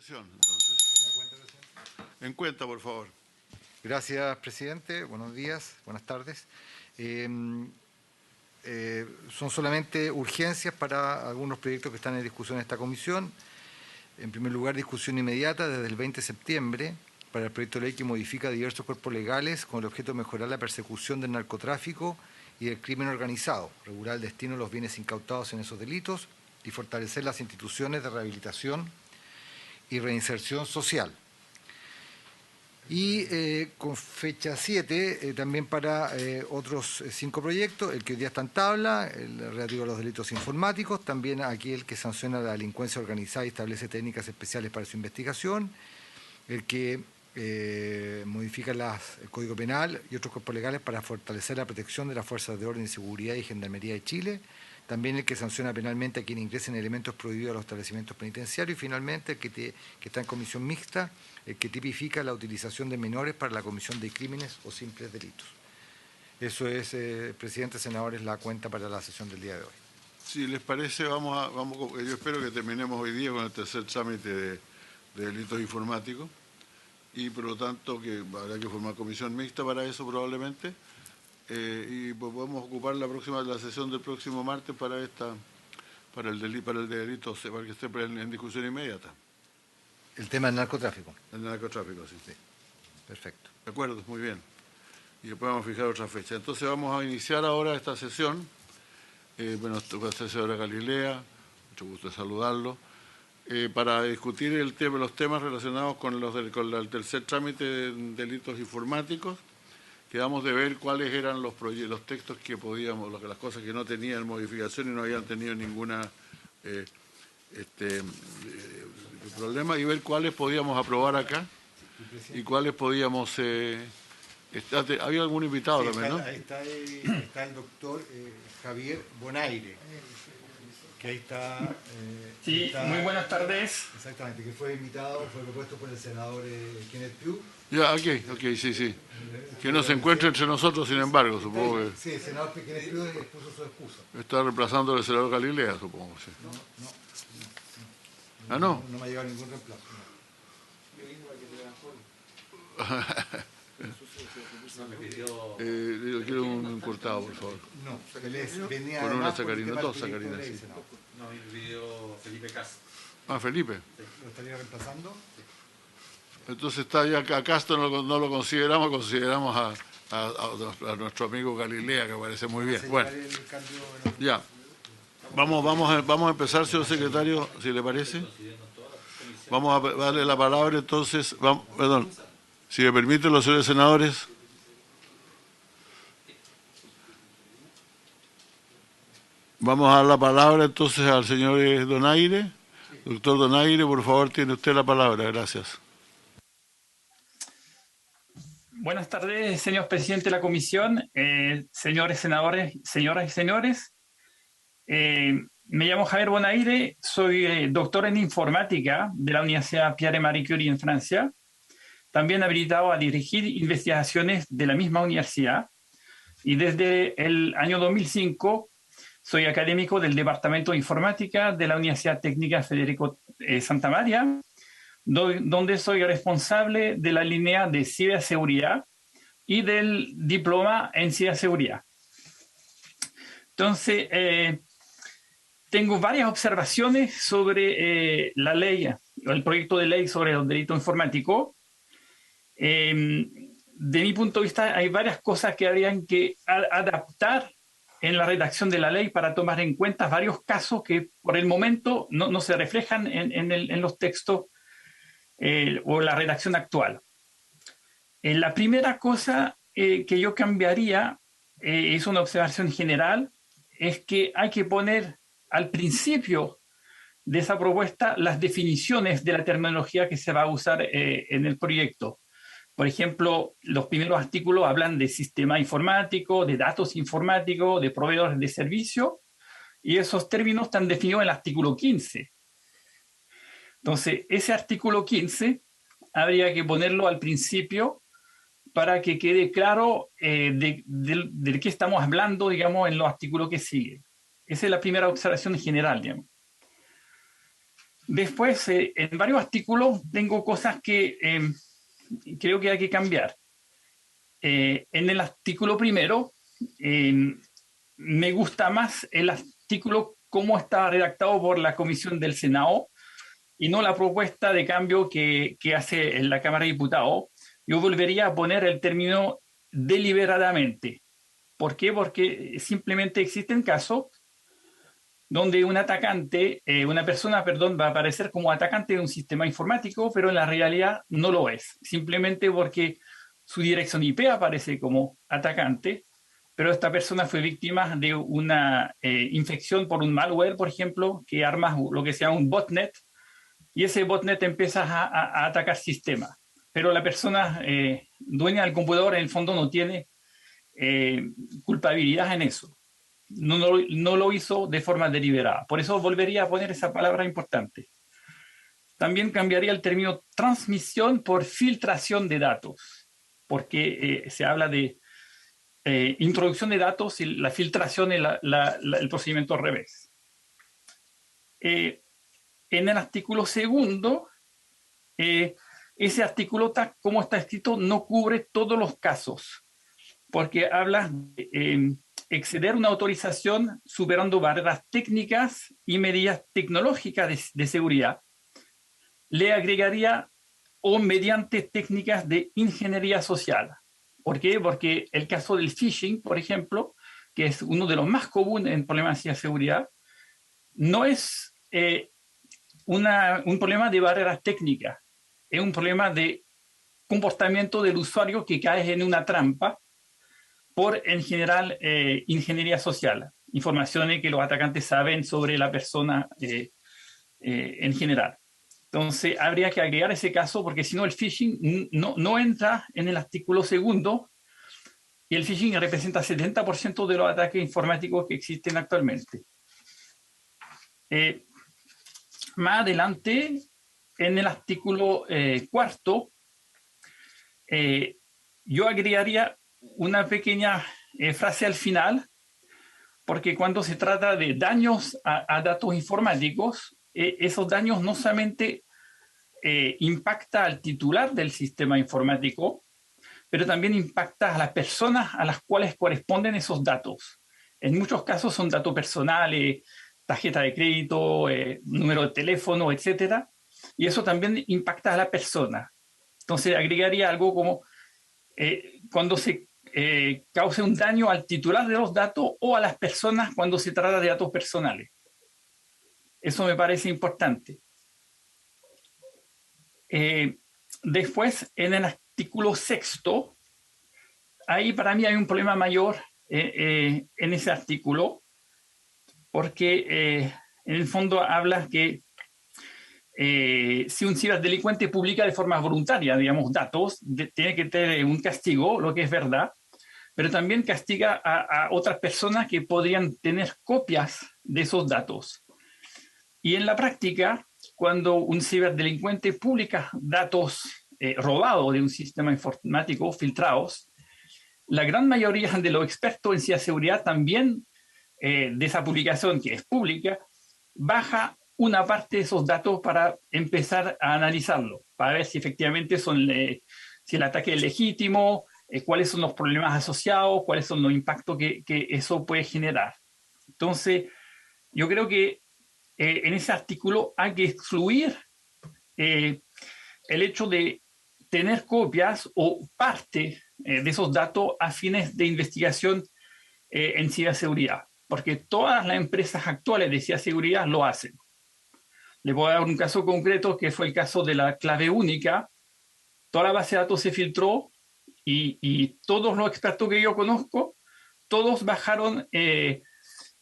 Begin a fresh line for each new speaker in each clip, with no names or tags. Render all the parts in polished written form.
sesión, entonces. En cuenta, por favor.
Gracias, presidente. Buenos días, buenas tardes. Son solamente urgencias para algunos proyectos que están en discusión en esta comisión. En primer lugar, discusión inmediata desde el 20 de septiembre para el proyecto de ley que modifica diversos cuerpos legales con el objeto de mejorar la persecución del narcotráfico y del crimen organizado, regular el destino de los bienes incautados en esos delitos y fortalecer las instituciones de rehabilitación y reinserción social. Y con fecha 7, también para otros 5 proyectos, el que hoy día está en tabla, el relativo a los delitos informáticos, también aquel que sanciona la delincuencia organizada y establece técnicas especiales para su investigación, el que modifica el Código Penal y otros cuerpos legales para fortalecer la protección de las fuerzas de orden y seguridad y Gendarmería de Chile, también el que sanciona penalmente a quien ingresen elementos prohibidos a los establecimientos penitenciarios y finalmente el que está en comisión mixta, el que tipifica la utilización de menores para la comisión de crímenes o simples delitos. Eso es, presidente, senadores, la cuenta para la sesión del día de hoy.
Si les parece, yo espero que terminemos hoy día con el tercer trámite de delitos informáticos y por lo tanto que habrá que formar comisión mixta para eso probablemente. Y pues podemos ocupar la sesión del próximo martes para el delito, para que esté en discusión inmediata.
El tema del narcotráfico.
El narcotráfico, sí.
Perfecto.
De acuerdo, muy bien. Y después vamos a fijar otra fecha. Entonces vamos a iniciar ahora esta sesión. Bueno, con la señora Galilea, mucho gusto de saludarlo, para discutir los temas relacionados con el tercer trámite de delitos informáticos. Quedamos de ver cuáles eran los textos que podíamos, las cosas que no tenían modificación y no habían tenido ninguna problema, y ver cuáles podíamos aprobar acá y cuáles podíamos... había algún invitado
sí,
también, ¿no?
Ahí está el doctor Javier Bonaire, que ahí está...
sí, muy buenas tardes.
Exactamente, que fue propuesto por el senador Kenneth Pugh.
Ya, ok, sí. Que no se encuentre entre nosotros, sin embargo, supongo que...
Sí, el senador Kenneth Pugh expuso su excusa.
Está reemplazando al senador Galilea, supongo, sí. No.
No me ha llegado ningún reemplazo.
Yo quiero un cortado, por favor.
No, él venía
con una sacarina, 2 sacarinas, sí.
No, me pidió Felipe Castro.
Ah, Felipe.
¿Lo estaría reemplazando?
Entonces está ya a Castro no lo consideramos a nuestro amigo Galilea, que parece muy bien. Bueno, ya. Vamos a empezar, señor secretario, si le parece. Vamos a darle la palabra, entonces, perdón, si me permiten los señores senadores. Vamos a dar la palabra entonces al señor Donaire. Doctor Donaire, por favor, tiene usted la palabra. Gracias.
Buenas tardes, señor presidente de la comisión, señores senadores, señoras y señores. Me llamo Javier Bonaire, soy doctor en informática de la Universidad Pierre-Marie Curie en Francia, también habilitado a dirigir investigaciones de la misma universidad, y desde el año 2005 soy académico del Departamento de Informática de la Universidad Técnica Federico Santa María, donde soy responsable de la línea de ciberseguridad y del diploma en ciberseguridad. Entonces, tengo varias observaciones sobre la ley, el proyecto de ley sobre los delitos informáticos. De mi punto de vista, hay varias cosas que habrían que adaptar en la redacción de la ley para tomar en cuenta varios casos que por el momento no se reflejan en los textos o la redacción actual. La primera cosa que yo cambiaría, es una observación general, es que hay que poner al principio de esa propuesta las definiciones de la terminología que se va a usar en el proyecto. Por ejemplo, los primeros artículos hablan de sistema informático, de datos informáticos, de proveedores de servicio, y esos términos están definidos en el artículo 15. Entonces, ese artículo 15 habría que ponerlo al principio para que quede claro de qué estamos hablando, digamos, en los artículos que siguen. Esa es la primera observación general, digamos. Después, en varios artículos tengo cosas que creo que hay que cambiar. En el artículo primero, me gusta más el artículo cómo está redactado por la Comisión del Senado y no la propuesta de cambio que hace en la Cámara de Diputados. Yo volvería a poner el término deliberadamente. ¿Por qué? Porque simplemente existen casos donde un atacante, una persona, perdón, va a aparecer como atacante de un sistema informático, pero en la realidad no lo es, simplemente porque su dirección IP aparece como atacante, pero esta persona fue víctima de una infección por un malware, por ejemplo, que arma lo que se llama un botnet, y ese botnet empieza a atacar sistemas. Pero la persona dueña del computador en el fondo no tiene culpabilidad en eso. No lo hizo de forma deliberada. Por eso volvería a poner esa palabra importante. También cambiaría el término transmisión por filtración de datos, porque se habla de introducción de datos y la filtración es el procedimiento al revés. En el artículo segundo, ese artículo, como está escrito, no cubre todos los casos, porque habla de exceder una autorización superando barreras técnicas y medidas tecnológicas de seguridad. Le agregaría o mediante técnicas de ingeniería social. ¿Por qué? Porque el caso del phishing, por ejemplo, que es uno de los más comunes en problemas de seguridad, no es un problema de barreras técnicas, es un problema de comportamiento del usuario que cae en una trampa por, en general, ingeniería social, informaciones que los atacantes saben sobre la persona en general. Entonces, habría que agregar ese caso porque si no el phishing no entra en el artículo segundo y el phishing representa 70% de los ataques informáticos que existen actualmente. Más adelante, en el artículo cuarto, yo agregaría una pequeña frase al final, porque cuando se trata de daños a datos informáticos, esos daños no solamente impacta al titular del sistema informático, pero también impacta a las personas a las cuales corresponden esos datos. En muchos casos son datos personales, tarjeta de crédito, número de teléfono, etcétera, y eso también impacta a la persona. Entonces agregaría algo como cuando se cause un daño al titular de los datos o a las personas cuando se trata de datos personales. Eso me parece importante. Después, en el artículo sexto, ahí para mí hay un problema mayor en ese artículo, porque en el fondo habla que si un ciberdelincuente publica de forma voluntaria, digamos, datos, tiene que tener un castigo, lo que es verdad, pero también castiga a otras personas que podrían tener copias de esos datos. Y en la práctica, cuando un ciberdelincuente publica datos robados de un sistema informático, filtrados, la gran mayoría de los expertos en ciberseguridad también de esa publicación que es pública, baja una parte de esos datos para empezar a analizarlo, para ver si efectivamente si el ataque es legítimo, cuáles son los problemas asociados, cuáles son los impactos que eso puede generar. Entonces, yo creo que en ese artículo hay que excluir el hecho de tener copias o parte de esos datos a fines de investigación en ciberseguridad, porque todas las empresas actuales de ciberseguridad lo hacen. Les voy a dar un caso concreto que fue el caso de la clave única. Toda la base de datos se filtró y todos los expertos que yo conozco, todos bajaron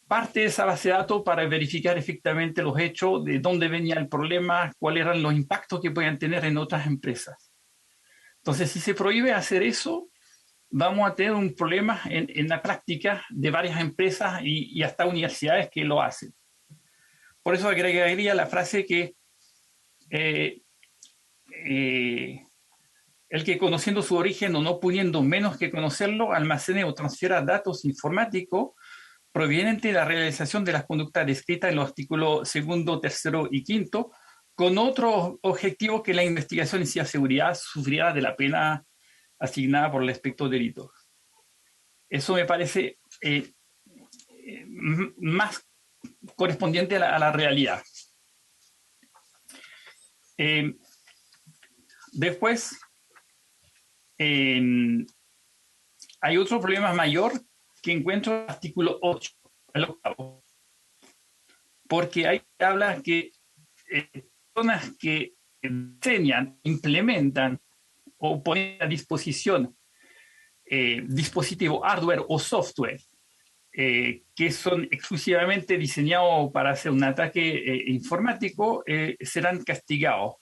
parte de esa base de datos para verificar efectivamente los hechos, de dónde venía el problema, cuáles eran los impactos que podían tener en otras empresas. Entonces, si se prohíbe hacer eso, vamos a tener un problema en la práctica de varias empresas y hasta universidades que lo hacen. Por eso agregaría la frase que el que conociendo su origen o no pudiendo menos que conocerlo, almacene o transfiera datos informáticos provenientes de la realización de las conductas descritas en los artículos 2, 3 y 5 con otro objetivo, que la investigación en ciberseguridad sufriera de la pena asignada por el aspecto delito. Eso me parece más correspondiente a la realidad. Después, hay otro problema mayor que encuentro en el artículo 8, el octavo, porque ahí habla que personas que diseñan, implementan o ponen a disposición dispositivos hardware o software que son exclusivamente diseñados para hacer un ataque informático, serán castigados.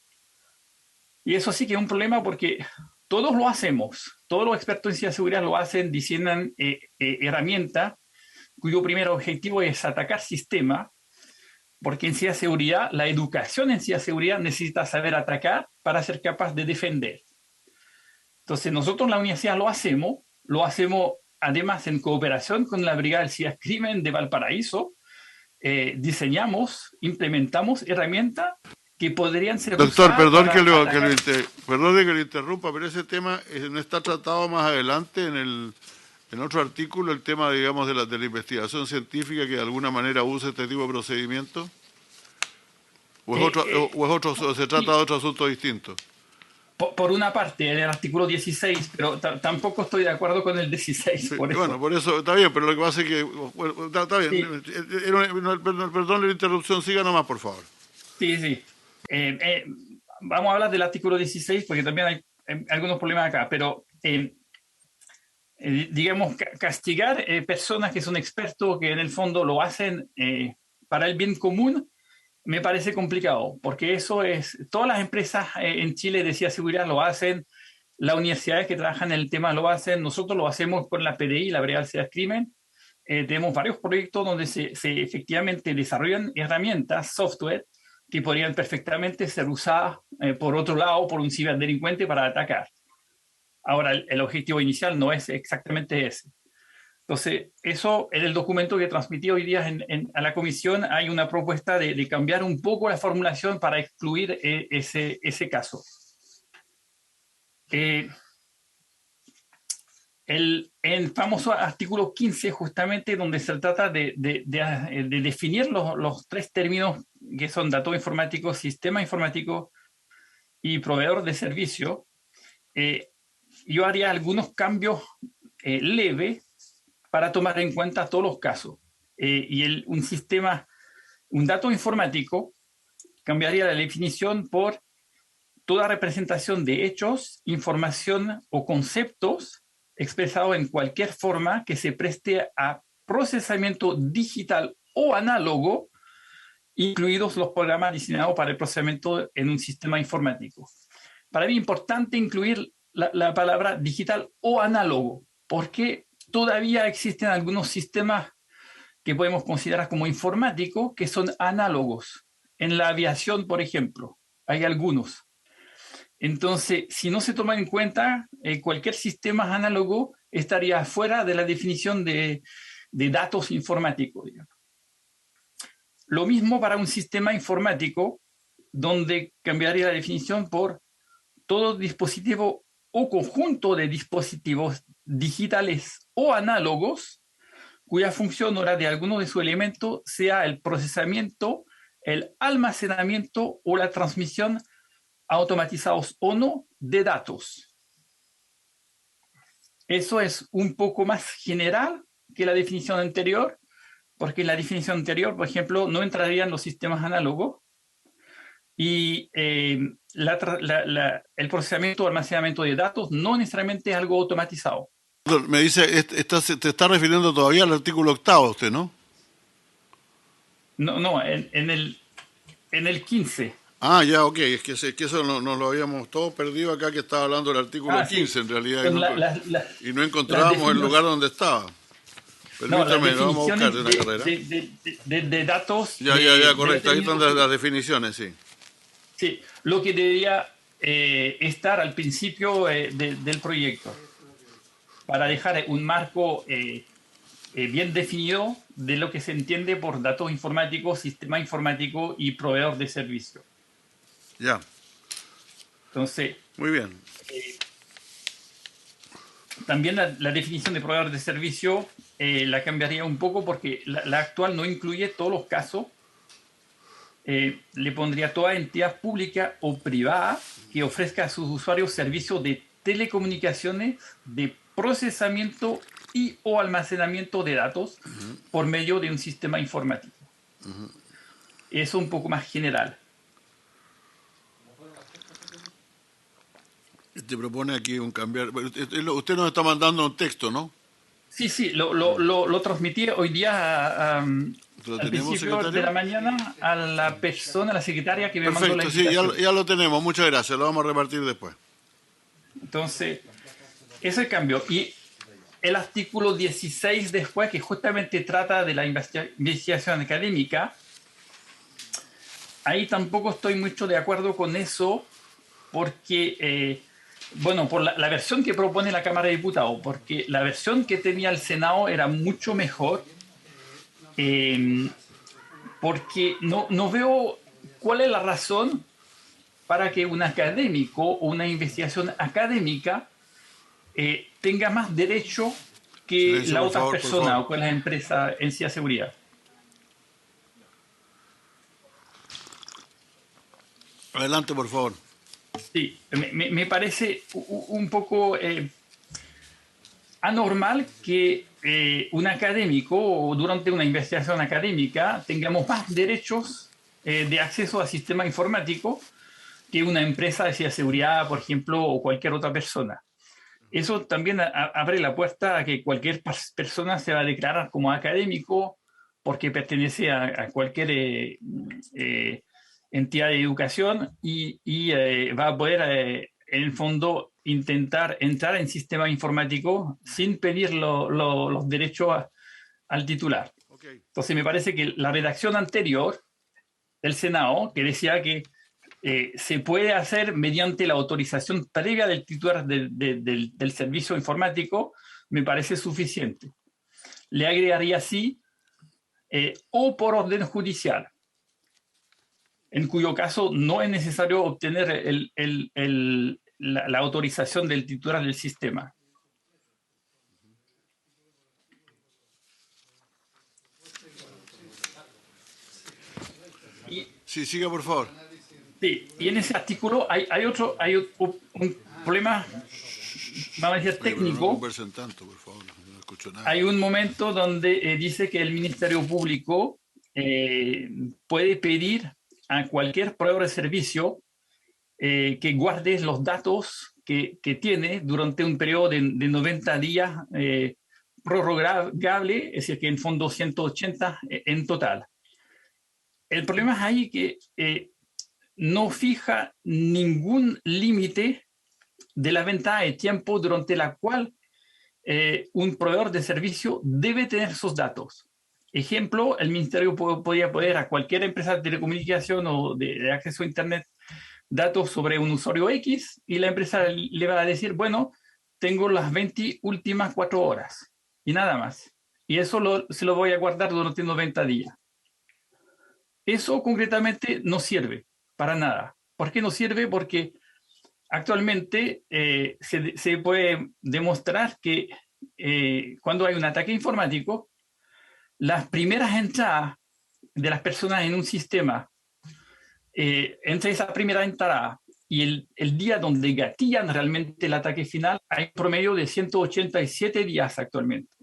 Y eso sí que es un problema porque todos lo hacemos, todos los expertos en ciberseguridad lo hacen, diseñan herramientas cuyo primer objetivo es atacar sistemas, porque en ciberseguridad, la educación en ciberseguridad necesita saber atacar para ser capaz de defender. Entonces nosotros en la universidad lo hacemos además en cooperación con la Brigada del Cibercrimen de Valparaíso, diseñamos, implementamos herramientas que podrían ser
Doctor,
usadas
perdón
para
perdone que lo interrumpa, pero ese tema no está tratado más adelante en otro artículo, el tema, digamos, de la investigación científica que de alguna manera usa este tipo de procedimiento. ¿O se trata de otro asunto distinto?
Por una parte, en el artículo 16, pero tampoco estoy de acuerdo con el 16.
Sí,
por eso.
bueno, por eso está bien, pero lo que pasa es que... Bueno, está bien,
Sí.
Perdón la interrupción, siga nomás, por favor.
Sí. Vamos a hablar del artículo 16 porque también hay algunos problemas acá, pero digamos, castigar personas que son expertos, que en el fondo lo hacen para el bien común, me parece complicado, porque eso es, todas las empresas en Chile de ciberseguridad lo hacen, las universidades que trabajan en el tema lo hacen, nosotros lo hacemos con la PDI, la Brigada del Cibercrimen. Tenemos varios proyectos donde se efectivamente desarrollan herramientas, software, que podrían perfectamente ser usadas por otro lado, por un ciberdelincuente para atacar. Ahora, el objetivo inicial no es exactamente ese. Entonces, eso en el documento que transmití hoy día a la comisión hay una propuesta de cambiar un poco la formulación para excluir ese caso. El famoso artículo 15, justamente donde se trata de definir los tres términos que son datos informáticos, sistema informático y proveedor de servicio, yo haría algunos cambios leves para tomar en cuenta todos los casos. Un dato informático cambiaría la definición por toda representación de hechos, información o conceptos expresados en cualquier forma que se preste a procesamiento digital o análogo, incluidos los programas diseñados para el procesamiento en un sistema informático. Para mí es importante incluir la palabra digital o análogo, porque todavía existen algunos sistemas que podemos considerar como informáticos que son análogos. En la aviación, por ejemplo, hay algunos. Entonces, si no se toma en cuenta, cualquier sistema análogo estaría fuera de la definición de datos informáticos, digamos. Lo mismo para un sistema informático, donde cambiaría la definición por todo dispositivo o conjunto de dispositivos digitales o análogos cuya función o la de alguno de sus elementos sea el procesamiento, el almacenamiento o la transmisión, automatizados o no, de datos. Eso es un poco más general que la definición anterior, porque en la definición anterior, por ejemplo, no entrarían los sistemas análogos y el procesamiento o almacenamiento de datos no necesariamente es algo automatizado.
Me dice, te está refiriendo todavía al artículo 8 usted, ¿no?
No, en el 15.
Ah, ya, ok, es que eso nos lo habíamos todos perdido acá, que estaba hablando del artículo 15
sí.
en realidad,
y
no encontrábamos el lugar donde estaba. Permítame, lo vamos a buscar de una carrera.
De datos.
Ya, correcto, ahí están las definiciones, sí.
Sí, lo que debería estar al principio del proyecto, para dejar un marco bien definido de lo que se entiende por datos informáticos, sistema informático y proveedor de servicio.
Ya,
Entonces,
muy bien.
también la definición de proveedor de servicio la cambiaría un poco porque la actual no incluye todos los casos. Le pondría toda entidad pública o privada que ofrezca a sus usuarios servicios de telecomunicaciones, de procesamiento y o almacenamiento de datos por medio de un sistema informático. Eso un poco más general.
Te propone aquí un cambiar. Usted nos está mandando un texto, ¿no?
Sí, lo transmití hoy día
¿Lo
al
tenemos,
principio de
secretario?
la mañana a la persona, a la secretaria que me mandó la
Perfecto, sí,
invitación.
ya lo tenemos. Muchas gracias. Lo vamos a repartir después.
Entonces, ese cambio. Y el artículo 16 después, que justamente trata de la investigación académica, ahí tampoco estoy mucho de acuerdo con eso, porque, bueno, por la versión que propone la Cámara de Diputados, porque la versión que tenía el Senado era mucho mejor, porque no veo cuál es la razón para que un académico o una investigación académica tenga más derecho que
Silencio,
la
por
otra
favor, por
persona
favor.
o que la empresa en ciberseguridad.
Adelante, por favor.
Sí, me parece un poco anormal que un académico o durante una investigación académica tengamos más derechos de acceso al sistema informático que una empresa de ciberseguridad, por ejemplo, o cualquier otra persona. Eso también abre la puerta a que cualquier persona se va a declarar como académico porque pertenece a cualquier entidad de educación y va a poder, en el fondo, intentar entrar en sistema informático sin pedir los derechos al titular.
Okay.
Entonces, me parece que la redacción anterior del Senado, que decía que se puede hacer mediante la autorización previa del titular del servicio informático, me parece suficiente. Le agregaría así, o por orden judicial, en cuyo caso no es necesario obtener la autorización del titular del sistema.
Sí, siga, por favor.
Sí, y en ese artículo hay un problema, vamos a decir,
Oye, pero no
técnico.
conversen tanto, por favor. No escucho nada.
Hay un momento donde dice que el Ministerio Público puede pedir a cualquier proveedor de servicio que guarde los datos que tiene durante un periodo de 90 días prorrogable, es decir, que en fondo 180 en total. El problema es ahí que no fija ningún límite de la ventana de tiempo durante la cual un proveedor de servicio debe tener sus datos. Ejemplo, el Ministerio podría poner a cualquier empresa de telecomunicación o de acceso a Internet datos sobre un usuario X y la empresa le va a decir, bueno, tengo las 20 últimas 4 horas y nada más. Y eso se lo voy a guardar durante 90 días. Eso concretamente no sirve para nada. ¿Por qué no sirve? Porque actualmente se puede demostrar que cuando hay un ataque informático, las primeras entradas de las personas en un sistema, entre esa primera entrada y el día donde gatillan realmente el ataque final, hay un promedio de 187 días actualmente.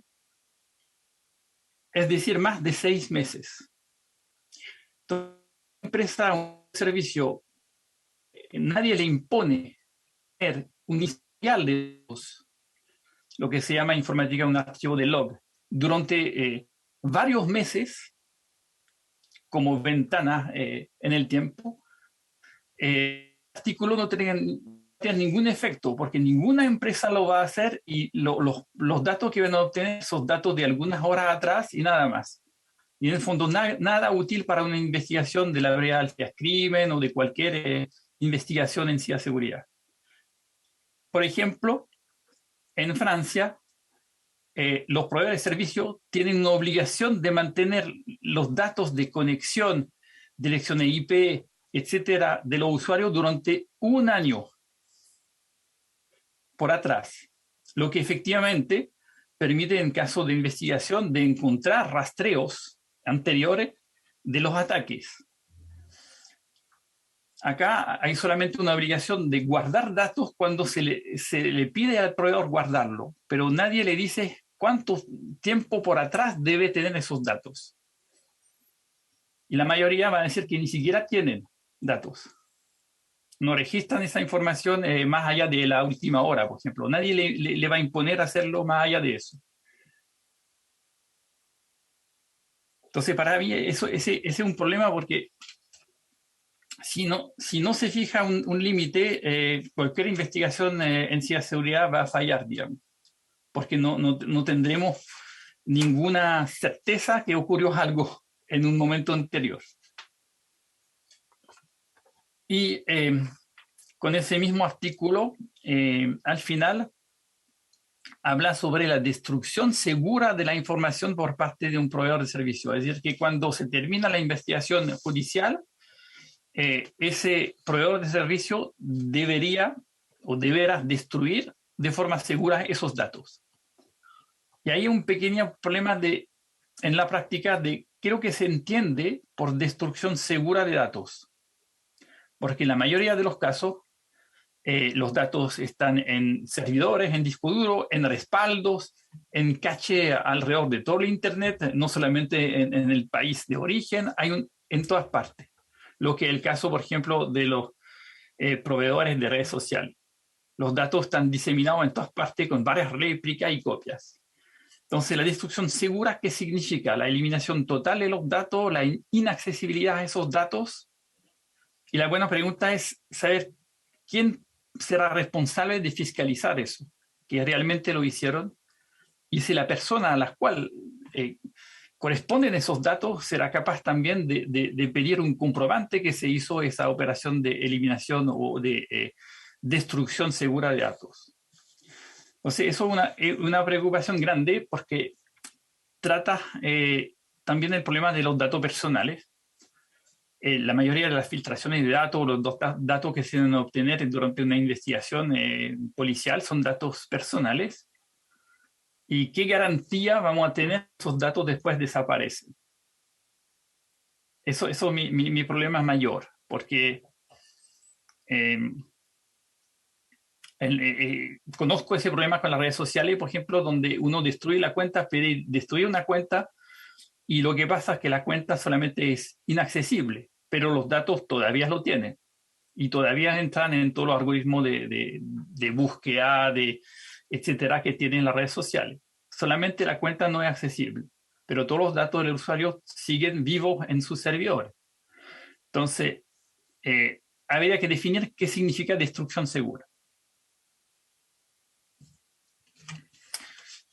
Es decir, más de 6 meses. Entonces, una empresa, un servicio, nadie le impone tener un historial de datos, lo que se llama en informática un archivo de log, durante varios meses como ventana en el tiempo. El artículo no tiene ningún efecto porque ninguna empresa lo va a hacer y los datos que van a obtener son datos de algunas horas atrás y nada más. Y en el fondo nada útil para una investigación de la breve del crimen o de cualquier investigación en ciberseguridad. Por ejemplo, en Francia, los proveedores de servicio tienen una obligación de mantener los datos de conexión, direcciones IP, etcétera, de los usuarios durante un año por atrás, lo que efectivamente permite en caso de investigación de encontrar rastreos anteriores de los ataques. Acá hay solamente una obligación de guardar datos cuando se le pide al proveedor guardarlo, pero nadie le dice cuánto tiempo por atrás debe tener esos datos. Y la mayoría va a decir que ni siquiera tienen datos. No registran esa información más allá de la última hora, por ejemplo. Nadie le va a imponer hacerlo más allá de eso. Entonces, para mí, ese es un problema porque si no se fija un límite, cualquier investigación en ciberseguridad va a fallar, digamos, porque no tendremos ninguna certeza que ocurrió algo en un momento anterior. Y con ese mismo artículo, al final, habla sobre la destrucción segura de la información por parte de un proveedor de servicio. Es decir, que cuando se termina la investigación judicial, ese proveedor de servicio debería o deberá destruir de forma segura esos datos. Y hay un pequeño problema en la práctica de qué es lo que se entiende por destrucción segura de datos. Porque en la mayoría de los casos, los datos están en servidores, en disco duro, en respaldos, en caché alrededor de todo el Internet, no solamente en el país de origen, en todas partes. Lo que es el caso, por ejemplo, de los proveedores de redes sociales. Los datos están diseminados en todas partes con varias réplicas y copias. Entonces, la destrucción segura, ¿qué significa? La eliminación total de los datos, la inaccesibilidad a esos datos. Y la buena pregunta es saber quién será responsable de fiscalizar eso, que realmente lo hicieron, y si la persona a la cual corresponden esos datos será capaz también de pedir un comprobante que se hizo esa operación de eliminación o de destrucción segura de datos. Entonces, eso es una preocupación grande porque trata también el problema de los datos personales. La mayoría de las filtraciones de datos, los datos que se deben obtener durante una investigación policial son datos personales. ¿Y qué garantía vamos a tener que esos datos después desaparecen? Eso es mi problema mayor, porque conozco ese problema con las redes sociales, por ejemplo, donde uno destruye la cuenta, pide destruir una cuenta, y lo que pasa es que la cuenta solamente es inaccesible, pero los datos todavía lo tienen y todavía entran en todos los algoritmos de búsqueda, etcétera, que tienen las redes sociales. Solamente la cuenta no es accesible, pero todos los datos del usuario siguen vivos en sus servidores. Entonces, habría que definir qué significa destrucción segura.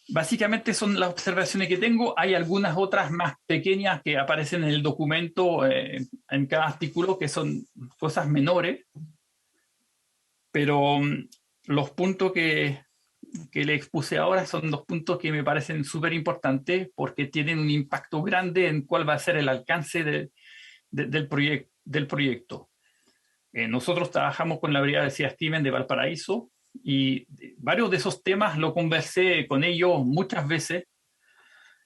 Básicamente son las observaciones que tengo. Hay algunas otras más pequeñas que aparecen en el documento, en cada artículo, que son cosas menores, pero los puntos que le expuse ahora son dos puntos que me parecen súper importantes porque tienen un impacto grande en cuál va a ser el alcance del proyecto. Nosotros trabajamos con la Brigada de Cibercrimen de Valparaíso, y varios de esos temas lo conversé con ellos muchas veces,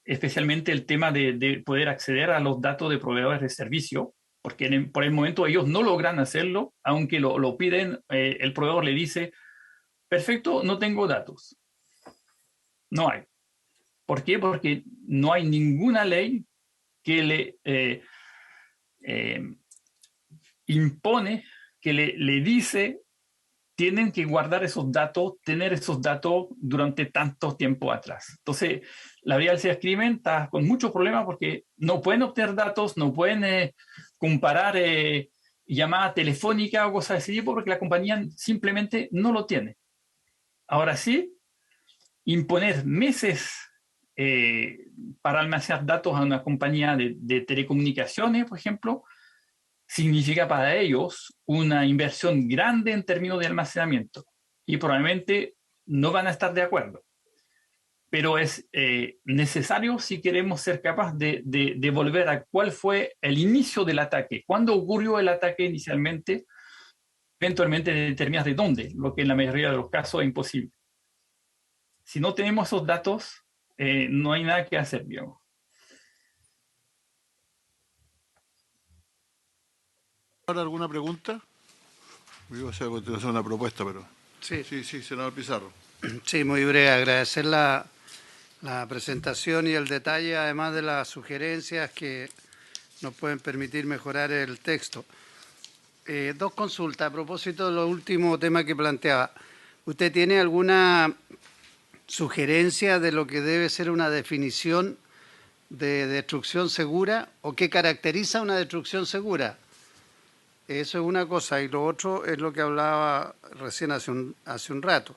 especialmente el tema de poder acceder a los datos de proveedores de servicio, porque por el momento ellos no logran hacerlo, aunque lo piden. El proveedor le dice, perfecto, no tengo datos. No hay. ¿Por qué? Porque no hay ninguna ley que le impone, que le dice tienen que guardar esos datos, tener esos datos durante tanto tiempo atrás. Entonces, la Brigada de Cibercrimen está con muchos problemas porque no pueden obtener datos, no pueden comparar llamada telefónica o cosas de ese tipo porque la compañía simplemente no lo tiene. Ahora sí, imponer meses para almacenar datos a una compañía de telecomunicaciones, por ejemplo, significa para ellos una inversión grande en términos de almacenamiento y probablemente no van a estar de acuerdo. pero es necesario si queremos ser capaces de volver a cuál fue el inicio del ataque, cuándo ocurrió el ataque inicialmente, eventualmente determinar de dónde, lo que en la mayoría de los casos es imposible. Si no tenemos esos datos, no hay nada que hacer, digamos.
¿Ahora alguna pregunta? Yo iba a hacer a continuación una propuesta, pero...
Sí,
Sí, senador Pizarro.
sí, muy breve. Agradecer la presentación y el detalle, además de las sugerencias que nos pueden permitir mejorar el texto. Dos consultas a propósito de los últimos temas que planteaba. ¿Usted tiene alguna sugerencia de lo que debe ser una definición de destrucción segura o qué caracteriza una destrucción segura? Eso es una cosa. Y lo otro es lo que hablaba recién hace un rato.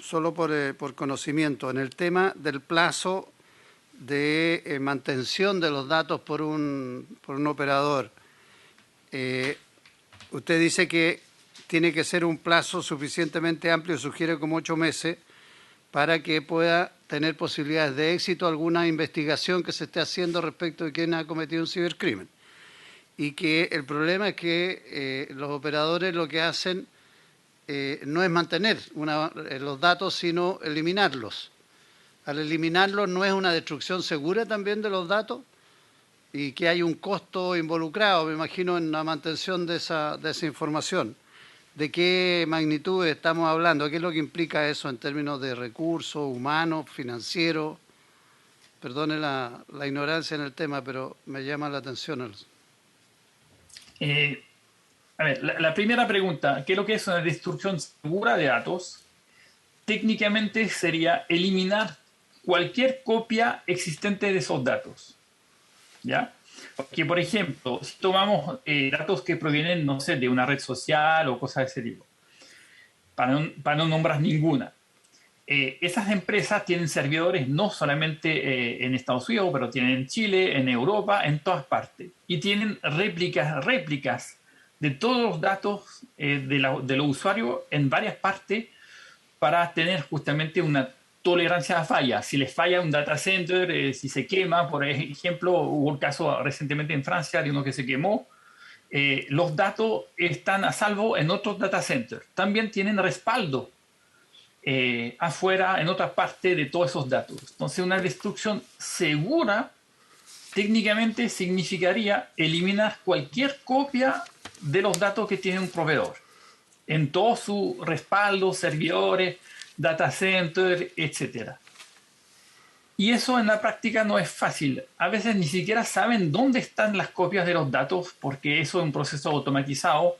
Solo por conocimiento, en el tema del plazo de mantención de los datos por un operador, usted dice que tiene que ser un plazo suficientemente amplio, sugiere como 8 meses, para que pueda tener posibilidades de éxito alguna investigación que se esté haciendo respecto de quién ha cometido un cibercrimen. Y que el problema es que los operadores lo que hacen no es mantener los datos, sino eliminarlos. Al eliminarlos, ¿no es una destrucción segura también de los datos? Y que hay un costo involucrado, me imagino, en la mantención de esa información. ¿De qué magnitud estamos hablando? ¿Qué es lo que implica eso en términos de recursos humanos, financieros? Perdone la ignorancia en el tema, pero me llama la atención.
A ver, la primera pregunta, ¿qué es lo que es una destrucción segura de datos? Técnicamente sería eliminar cualquier copia existente de esos datos. ¿Ya? Porque, por ejemplo, si tomamos datos que provienen, no sé, de una red social o cosas de ese tipo, para no nombrar ninguna, esas empresas tienen servidores no solamente en Estados Unidos, pero tienen en Chile, en Europa, en todas partes. Y tienen réplicas de todos los datos de los usuarios en varias partes para tener justamente una tolerancia a fallas. Si les falla un data center, si se quema, por ejemplo, hubo un caso recientemente en Francia de uno que se quemó, los datos están a salvo en otros data centers. También tienen respaldo afuera, en otra parte de todos esos datos. Entonces, una destrucción segura técnicamente significaría eliminar cualquier copia de los datos que tiene un proveedor en todo su respaldo, servidores, data center, etc. Y eso en la práctica no es fácil. A veces ni siquiera saben dónde están las copias de los datos porque eso es un proceso automatizado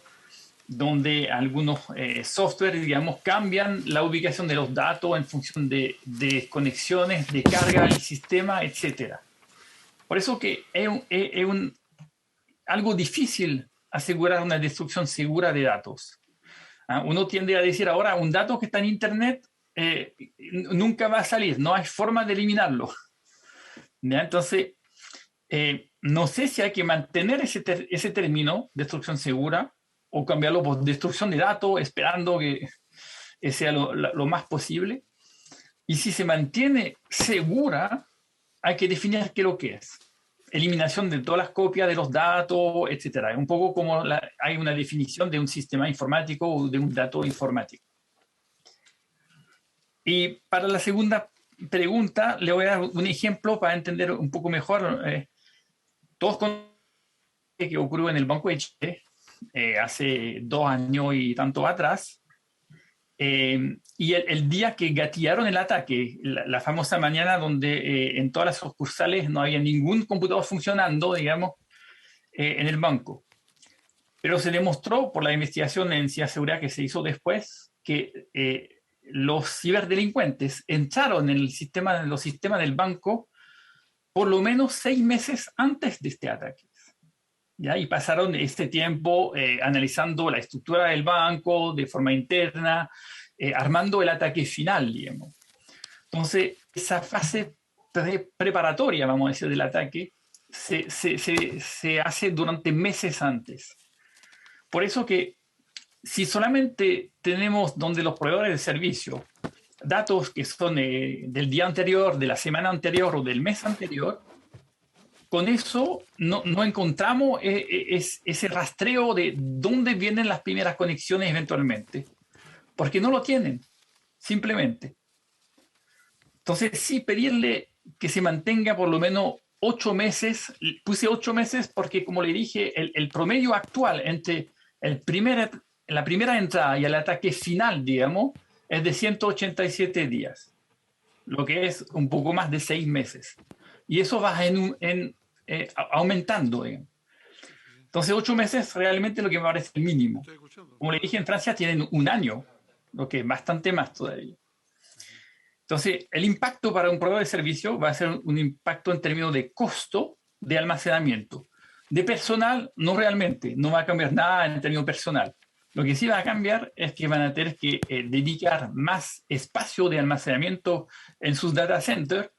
donde algunos software, digamos, cambian la ubicación de los datos en función de conexiones, de carga del sistema, etc. Por eso que es algo difícil asegurar una destrucción segura de datos. Uno tiende a decir ahora, un dato que está en Internet nunca va a salir, no hay forma de eliminarlo. ¿Ya? Entonces, no sé si hay que mantener ese término, destrucción segura, o cambiarlo por destrucción de datos, esperando que sea lo más posible. Y si se mantiene segura, hay que definir qué es lo que es. Eliminación de todas las copias de los datos, etc. Es un poco como hay una definición de un sistema informático o de un dato informático. Y para la segunda pregunta, le voy a dar un ejemplo para entender un poco mejor. Todos conocen que ocurrió en el Banco de Chile hace 2 años y tanto atrás. Y el día que gatillaron el ataque, la famosa mañana donde en todas las sucursales no había ningún computador funcionando, digamos, en el banco. Pero se demostró por la investigación en ciberseguridad que se hizo después que los ciberdelincuentes entraron en los sistemas del banco por lo menos 6 meses antes de este ataque. ¿Ya? Y pasaron este tiempo analizando la estructura del banco de forma interna, armando el ataque final, digamos. Entonces, esa fase preparatoria, vamos a decir, del ataque, se hace durante meses antes. Por eso que si solamente tenemos donde los proveedores de servicio datos que son del día anterior, de la semana anterior o del mes anterior, con eso no encontramos ese rastreo de dónde vienen las primeras conexiones eventualmente, porque no lo tienen, simplemente. Entonces, sí, pedirle que se mantenga por lo menos 8 meses, puse 8 meses porque, como le dije, el promedio actual entre la primera entrada y el ataque final, digamos, es de 187 días, lo que es un poco más de 6 meses. Y eso va aumentando, digamos. Entonces, 8 meses realmente es lo que me parece el mínimo. Como le dije, en Francia tienen 1 año, lo que es bastante más todavía. Entonces, el impacto para un proveedor de servicio va a ser un impacto en términos de costo de almacenamiento. De personal, no realmente, no va a cambiar nada en términos personal. Lo que sí va a cambiar es que van a tener que dedicar más espacio de almacenamiento en sus data centers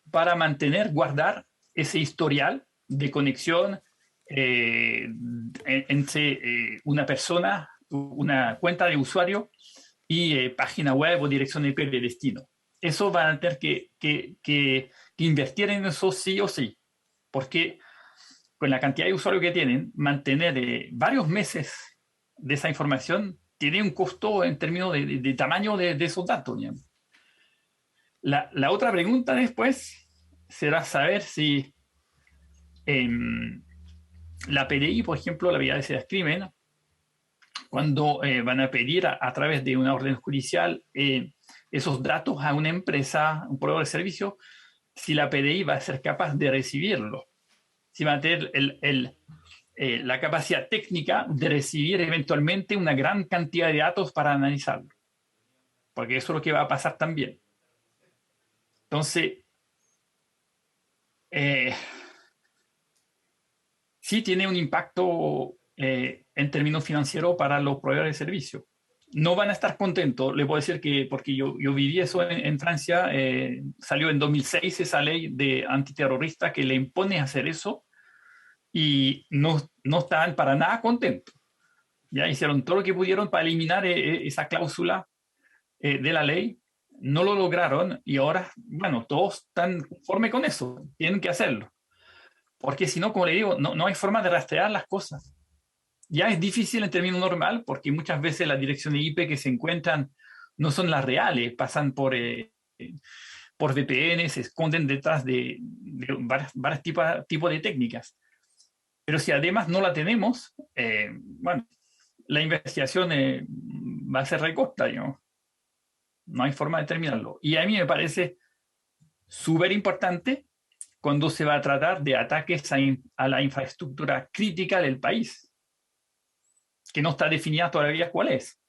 para mantener, guardar ese historial de conexión entre una persona, una cuenta de usuario y página web o dirección IP de destino. Eso van a tener que invertir en eso sí o sí, porque con la cantidad de usuarios que tienen, mantener varios meses de esa información tiene un costo en términos de tamaño de esos datos. La otra pregunta después será saber si la PDI, por ejemplo, la Brigada de Seriedad del Crimen, cuando van a pedir a través de una orden judicial esos datos a una empresa, un proveedor de servicio, si la PDI va a ser capaz de recibirlo, si va a tener la capacidad técnica de recibir eventualmente una gran cantidad de datos para analizarlo, porque eso es lo que va a pasar también. Entonces, sí tiene un impacto en términos financieros para los proveedores de servicios. No van a estar contentos, le puedo decir que, porque yo viví eso en Francia, salió en 2006 esa ley de antiterrorista que le impone hacer eso y no estaban para nada contentos. Ya hicieron todo lo que pudieron para eliminar esa cláusula de la ley, no lo lograron y ahora, bueno, todos están conformes con eso, tienen que hacerlo. Porque si no, como le digo, no hay forma de rastrear las cosas. Ya es difícil en términos normal porque muchas veces las direcciones IP que se encuentran no son las reales, pasan por VPN, se esconden detrás de varios tipos de técnicas. Pero si además no la tenemos, bueno, la investigación va a ser recorta, digamos. No hay forma de terminarlo. Y a mí me parece súper importante cuando se va a tratar de ataques a la infraestructura crítica del país, que no está definida todavía cuál es.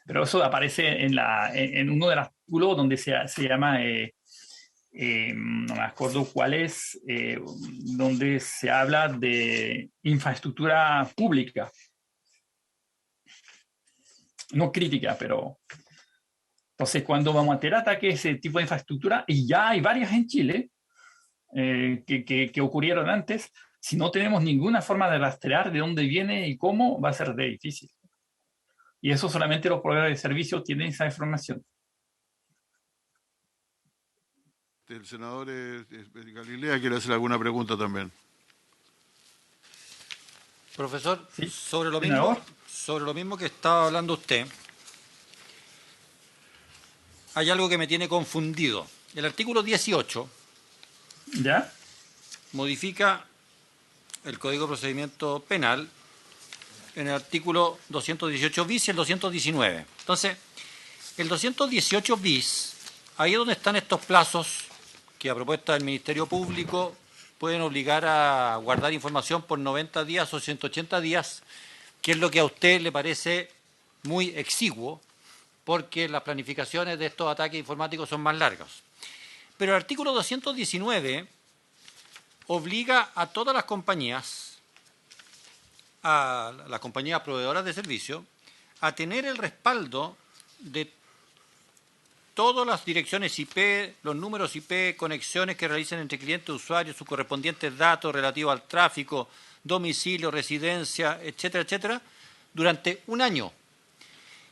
Pero eso aparece en uno de los artículos donde se llama, no me acuerdo cuál es, donde se habla de infraestructura pública. No crítica, pero... Entonces, cuando vamos a tener ataques a ese tipo de infraestructura, y ya hay varias en Chile que ocurrieron antes, si no tenemos ninguna forma de rastrear de dónde viene y cómo, va a ser de difícil. Y eso solamente los proveedores de servicios tienen esa información.
El senador Galilea quiere hacer alguna pregunta también.
Profesor,
¿Sí?
sobre lo mismo que estaba hablando usted, hay algo que me tiene confundido. El artículo 18
¿Ya?
modifica el Código de Procedimiento Penal en el artículo 218 bis y el 219. Entonces, el 218 bis, ahí es donde están estos plazos que a propuesta del Ministerio Público pueden obligar a guardar información por 90 días o 180 días, que es lo que a usted le parece muy exiguo, porque las planificaciones de estos ataques informáticos son más largas. Pero el artículo 219 obliga a todas las compañías, a las compañías proveedoras de servicio, a tener el respaldo de todas las direcciones IP, los números IP, conexiones que realicen entre clientes y usuarios, sus correspondientes datos relativos al tráfico, domicilio, residencia, etcétera, etcétera, durante un año,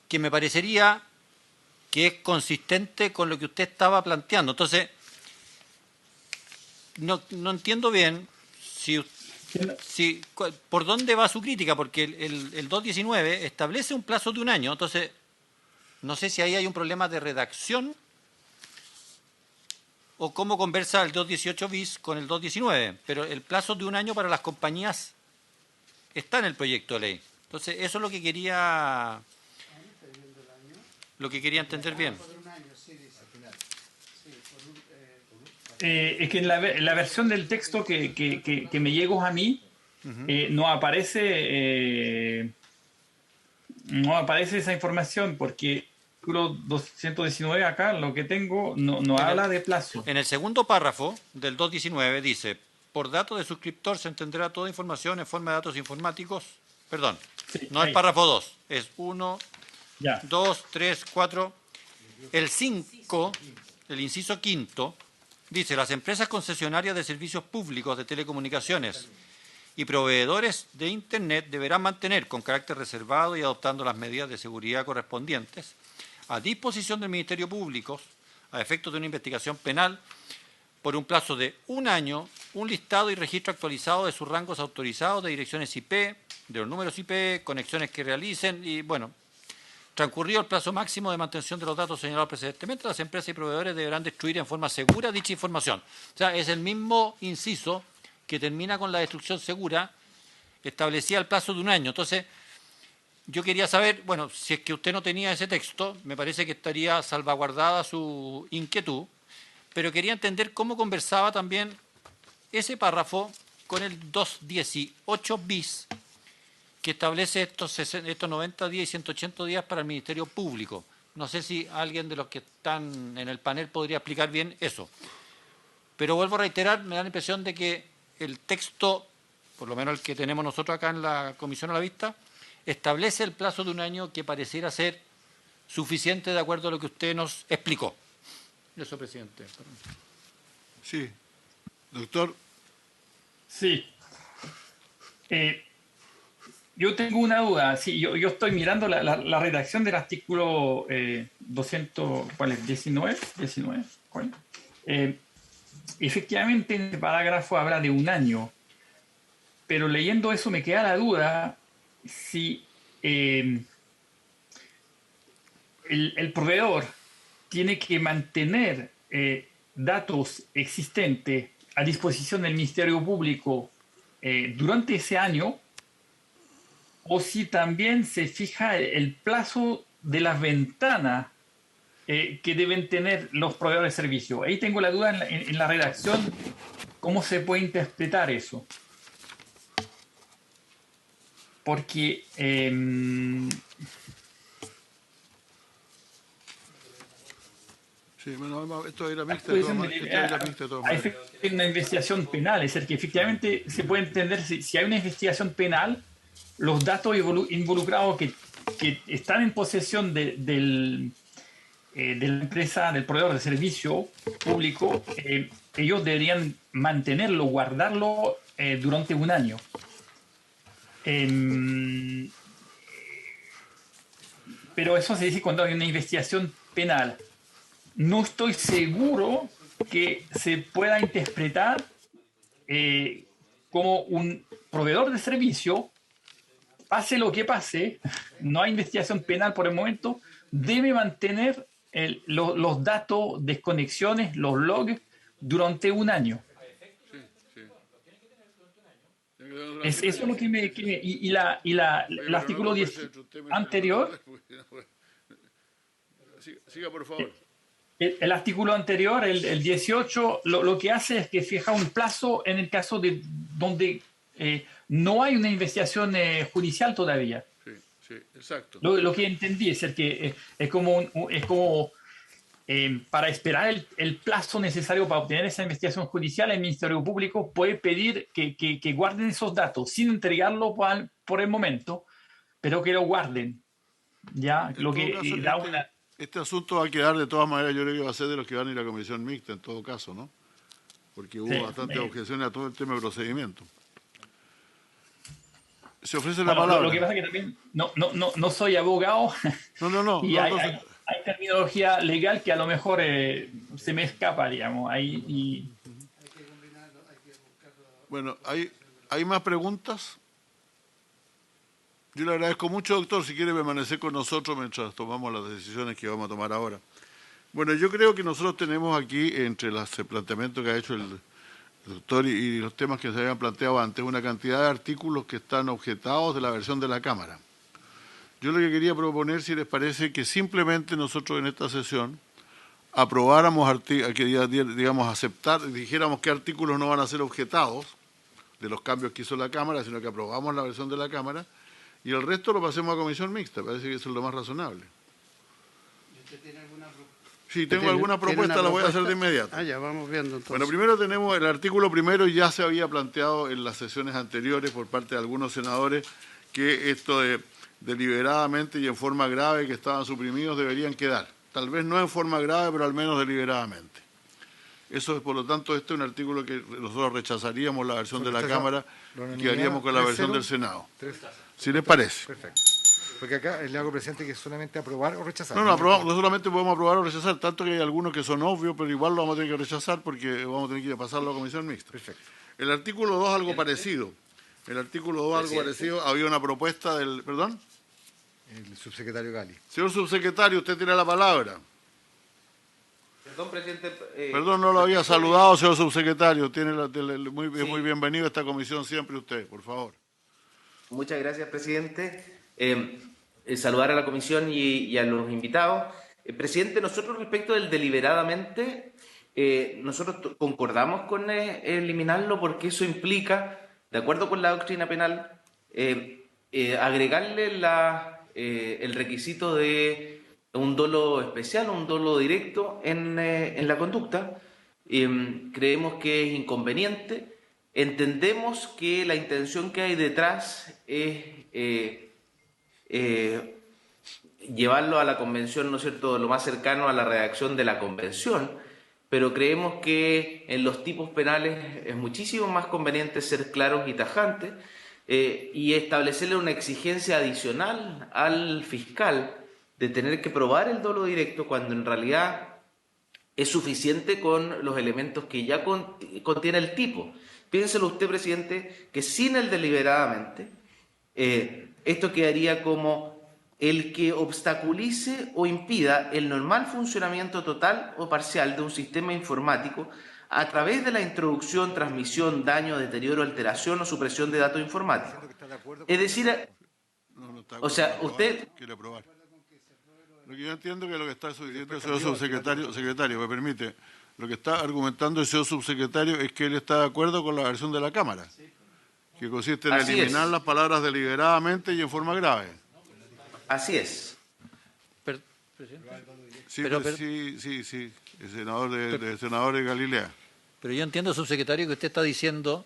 que me parecería que es consistente con lo que usted estaba planteando. Entonces, no entiendo bien por dónde va su crítica, porque el 219 establece un plazo de un año. Entonces, no sé si ahí hay un problema de redacción o cómo conversa el 218 bis con el 219, pero el plazo de un año para las compañías está en el proyecto de ley. Entonces, eso es lo que quería entender bien.
Es que en la versión del texto que me llegó a mí, no aparece esa información, porque artículo 219 acá, lo que tengo, no habla de plazo.
En el segundo párrafo del 219 dice: por datos de suscriptor se entenderá toda información en forma de datos informáticos. Perdón,
Sí,
no el párrafo 2, es 1, 2, 3, 4. El 5, el inciso quinto, dice: las empresas concesionarias de servicios públicos de telecomunicaciones y proveedores de Internet deberán mantener, con carácter reservado y adoptando las medidas de seguridad correspondientes, a disposición del Ministerio Público, a efectos de una investigación penal, por un plazo de un año, un listado y registro actualizado de sus rangos autorizados, de direcciones IP, de los números IP, conexiones que realicen y, bueno, transcurrido el plazo máximo de mantención de los datos señalados precedentemente, las empresas y proveedores deberán destruir en forma segura dicha información. O sea, es el mismo inciso que termina con la destrucción segura, establecía el plazo de un año. Entonces, yo quería saber, bueno, si es que usted no tenía ese texto, me parece que estaría salvaguardada su inquietud, pero quería entender cómo conversaba también ese párrafo con el 218 bis, que establece estos 90 días y 180 días para el Ministerio Público. No sé si alguien de los que están en el panel podría explicar bien eso. Pero vuelvo a reiterar, me da la impresión de que el texto, por lo menos el que tenemos nosotros acá en la Comisión a la Vista, establece el plazo de un año que pareciera ser suficiente de acuerdo a lo que usted nos explicó. Eso, presidente.
Sí. Doctor.
Sí. Yo tengo una duda. Sí, yo estoy mirando la redacción del artículo 200, ¿cuál es? 19. ¿Cuál? Efectivamente, en el parágrafo habla de un año, pero leyendo eso me queda la duda si el proveedor tiene que mantener datos existentes a disposición del Ministerio Público durante ese año, o si también se fija el plazo de las ventanas que deben tener los proveedores de servicio. Ahí tengo la duda en la redacción, cómo se puede interpretar eso. Porque
sí, bueno, esto era mixta de todas
hay
maneras.
una investigación penal, es decir, que efectivamente se puede entender si hay una investigación penal, los datos involucrados que están en posesión de la empresa, del proveedor de servicio público, ellos deberían mantenerlo, guardarlo durante un año. Pero eso se dice cuando hay una investigación penal. No estoy seguro que se pueda interpretar como un proveedor de servicio, pase lo que pase, no hay investigación penal por el momento, debe mantener los datos, desconexiones, los logs durante un año. Eso es lo que me... el artículo 10 anterior...
Siga, por favor.
El artículo anterior, el 18, lo que hace es que fija un plazo en el caso de donde no hay una investigación judicial todavía.
Sí, exacto.
Lo que entendí es que es como para esperar el plazo necesario para obtener esa investigación judicial, el Ministerio Público puede pedir que guarden esos datos sin entregarlo por el momento, pero que lo guarden. ¿Ya? Lo que
caso,
da una...
Este asunto va a quedar, de todas maneras, yo creo que va a ser de los que van a ir a la comisión mixta, en todo caso, ¿no? Porque hubo bastantes objeciones a todo el tema de procedimiento. Se ofrece la palabra.
Lo que pasa es que también no soy abogado.
No.
Y hay terminología legal que a lo mejor se me escapa, digamos. Ahí,
Bueno, ¿hay más preguntas? Yo le agradezco mucho, doctor, si quiere permanecer con nosotros mientras tomamos las decisiones que vamos a tomar ahora. Bueno, yo creo que nosotros tenemos aquí, entre los planteamientos que ha hecho el doctor y los temas que se habían planteado antes, una cantidad de artículos que están objetados de la versión de la Cámara. Yo lo que quería proponer, si les parece, que simplemente nosotros en esta sesión aprobáramos, digamos, dijéramos qué artículos no van a ser objetados de los cambios que hizo la Cámara, sino que aprobamos la versión de la Cámara, y el resto lo pasemos a comisión mixta. Parece que eso es lo más razonable.
¿Y usted tiene alguna propuesta?
Sí, tengo alguna propuesta, la voy a hacer de inmediato.
Ah, ya, vamos viendo entonces.
Bueno, primero tenemos el artículo primero, ya se había planteado en las sesiones anteriores por parte de algunos senadores que esto de deliberadamente y en forma grave que estaban suprimidos deberían quedar. Tal vez no en forma grave, pero al menos deliberadamente. Eso es, por lo tanto, este es un artículo que nosotros rechazaríamos la versión de la Cámara y quedaríamos con la versión del Senado. Si les parece.
Perfecto. Porque acá le hago presente que es solamente aprobar o rechazar.
No solamente podemos aprobar o rechazar, tanto que hay algunos que son obvios, pero igual lo vamos a tener que rechazar porque vamos a tener que pasarlo a comisión mixta.
Perfecto.
El artículo 2 algo parecido. El artículo 2 algo parecido, había una propuesta del... ¿Perdón?
El subsecretario Gali.
Señor subsecretario, usted tiene la palabra.
Perdón, presidente.
Perdón, no lo había saludado, señor subsecretario. Muy bienvenido a esta comisión siempre usted, por favor.
Muchas gracias, presidente. Saludar a la comisión y a los invitados. Presidente, nosotros respecto del deliberadamente, nosotros concordamos con eliminarlo porque eso implica, de acuerdo con la doctrina penal, agregarle el requisito de un dolo especial, un dolo directo en la conducta. Creemos que es inconveniente. Entendemos que la intención que hay detrás es llevarlo a la convención, ¿no es cierto?, lo más cercano a la redacción de la convención, pero creemos que en los tipos penales es muchísimo más conveniente ser claros y tajantes y establecerle una exigencia adicional al fiscal de tener que probar el dolo directo cuando en realidad es suficiente con los elementos que ya contiene el tipo. Piénselo usted, presidente, que sin el deliberadamente, esto quedaría como el que obstaculice o impida el normal funcionamiento total o parcial de un sistema informático a través de la introducción, transmisión, daño, deterioro, alteración o supresión de datos informáticos. Es decir, o sea, usted...
Quiere aprobar. Lo que yo entiendo que lo que está diciendo el señor secretario, me permite, lo que está argumentando el señor subsecretario es que él está de acuerdo con la versión de la Cámara, que consiste en eliminar las palabras deliberadamente y en forma grave.
Así es.
Sí, el senador de Galilea.
Pero yo entiendo, subsecretario, que usted está diciendo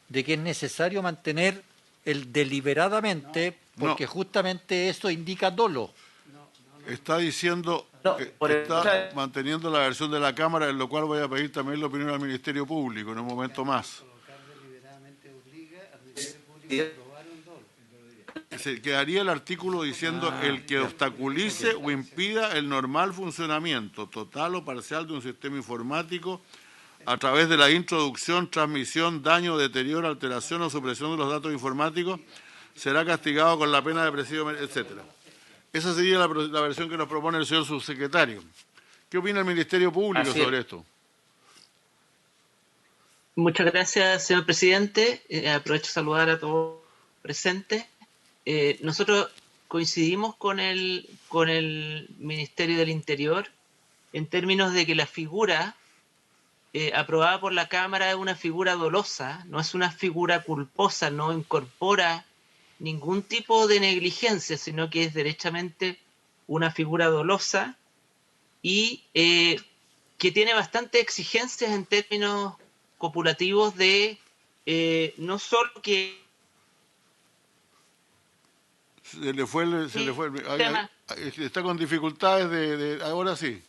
de que es necesario mantener el deliberadamente porque justamente eso indica dolo.
Está diciendo que está manteniendo la versión de la Cámara, en lo cual voy a pedir también la opinión al Ministerio Público en un momento más. Se quedaría el artículo diciendo el que obstaculice o impida el normal funcionamiento total o parcial de un sistema informático a través de la introducción, transmisión, daño, deterioro, alteración o supresión de los datos informáticos será castigado con la pena de presidio, etcétera. Esa sería la versión que nos propone el señor subsecretario. ¿Qué opina el Ministerio Público sobre esto?
Muchas gracias, señor presidente. Aprovecho de saludar a todos presentes. Nosotros coincidimos con el Ministerio del Interior en términos de que la figura aprobada por la Cámara es una figura dolosa, no es una figura culposa, no incorpora ningún tipo de negligencia, sino que es derechamente una figura dolosa y que tiene bastantes exigencias en términos copulativos de no solo que...
Se le fue. Está con dificultades ahora sí.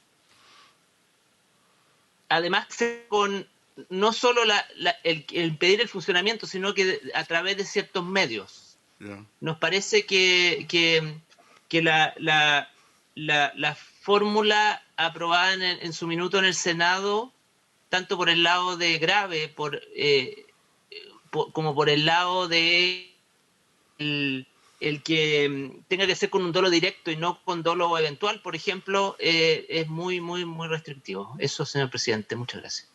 Además, con no solo el pedir el funcionamiento, sino que a través de ciertos medios. Nos parece que la fórmula aprobada en su minuto en el Senado, tanto por el lado de grave como por el lado de el que tenga que ser con un dolo directo y no con dolo eventual, por ejemplo, es muy, muy, muy restrictivo. Eso, señor presidente, muchas gracias.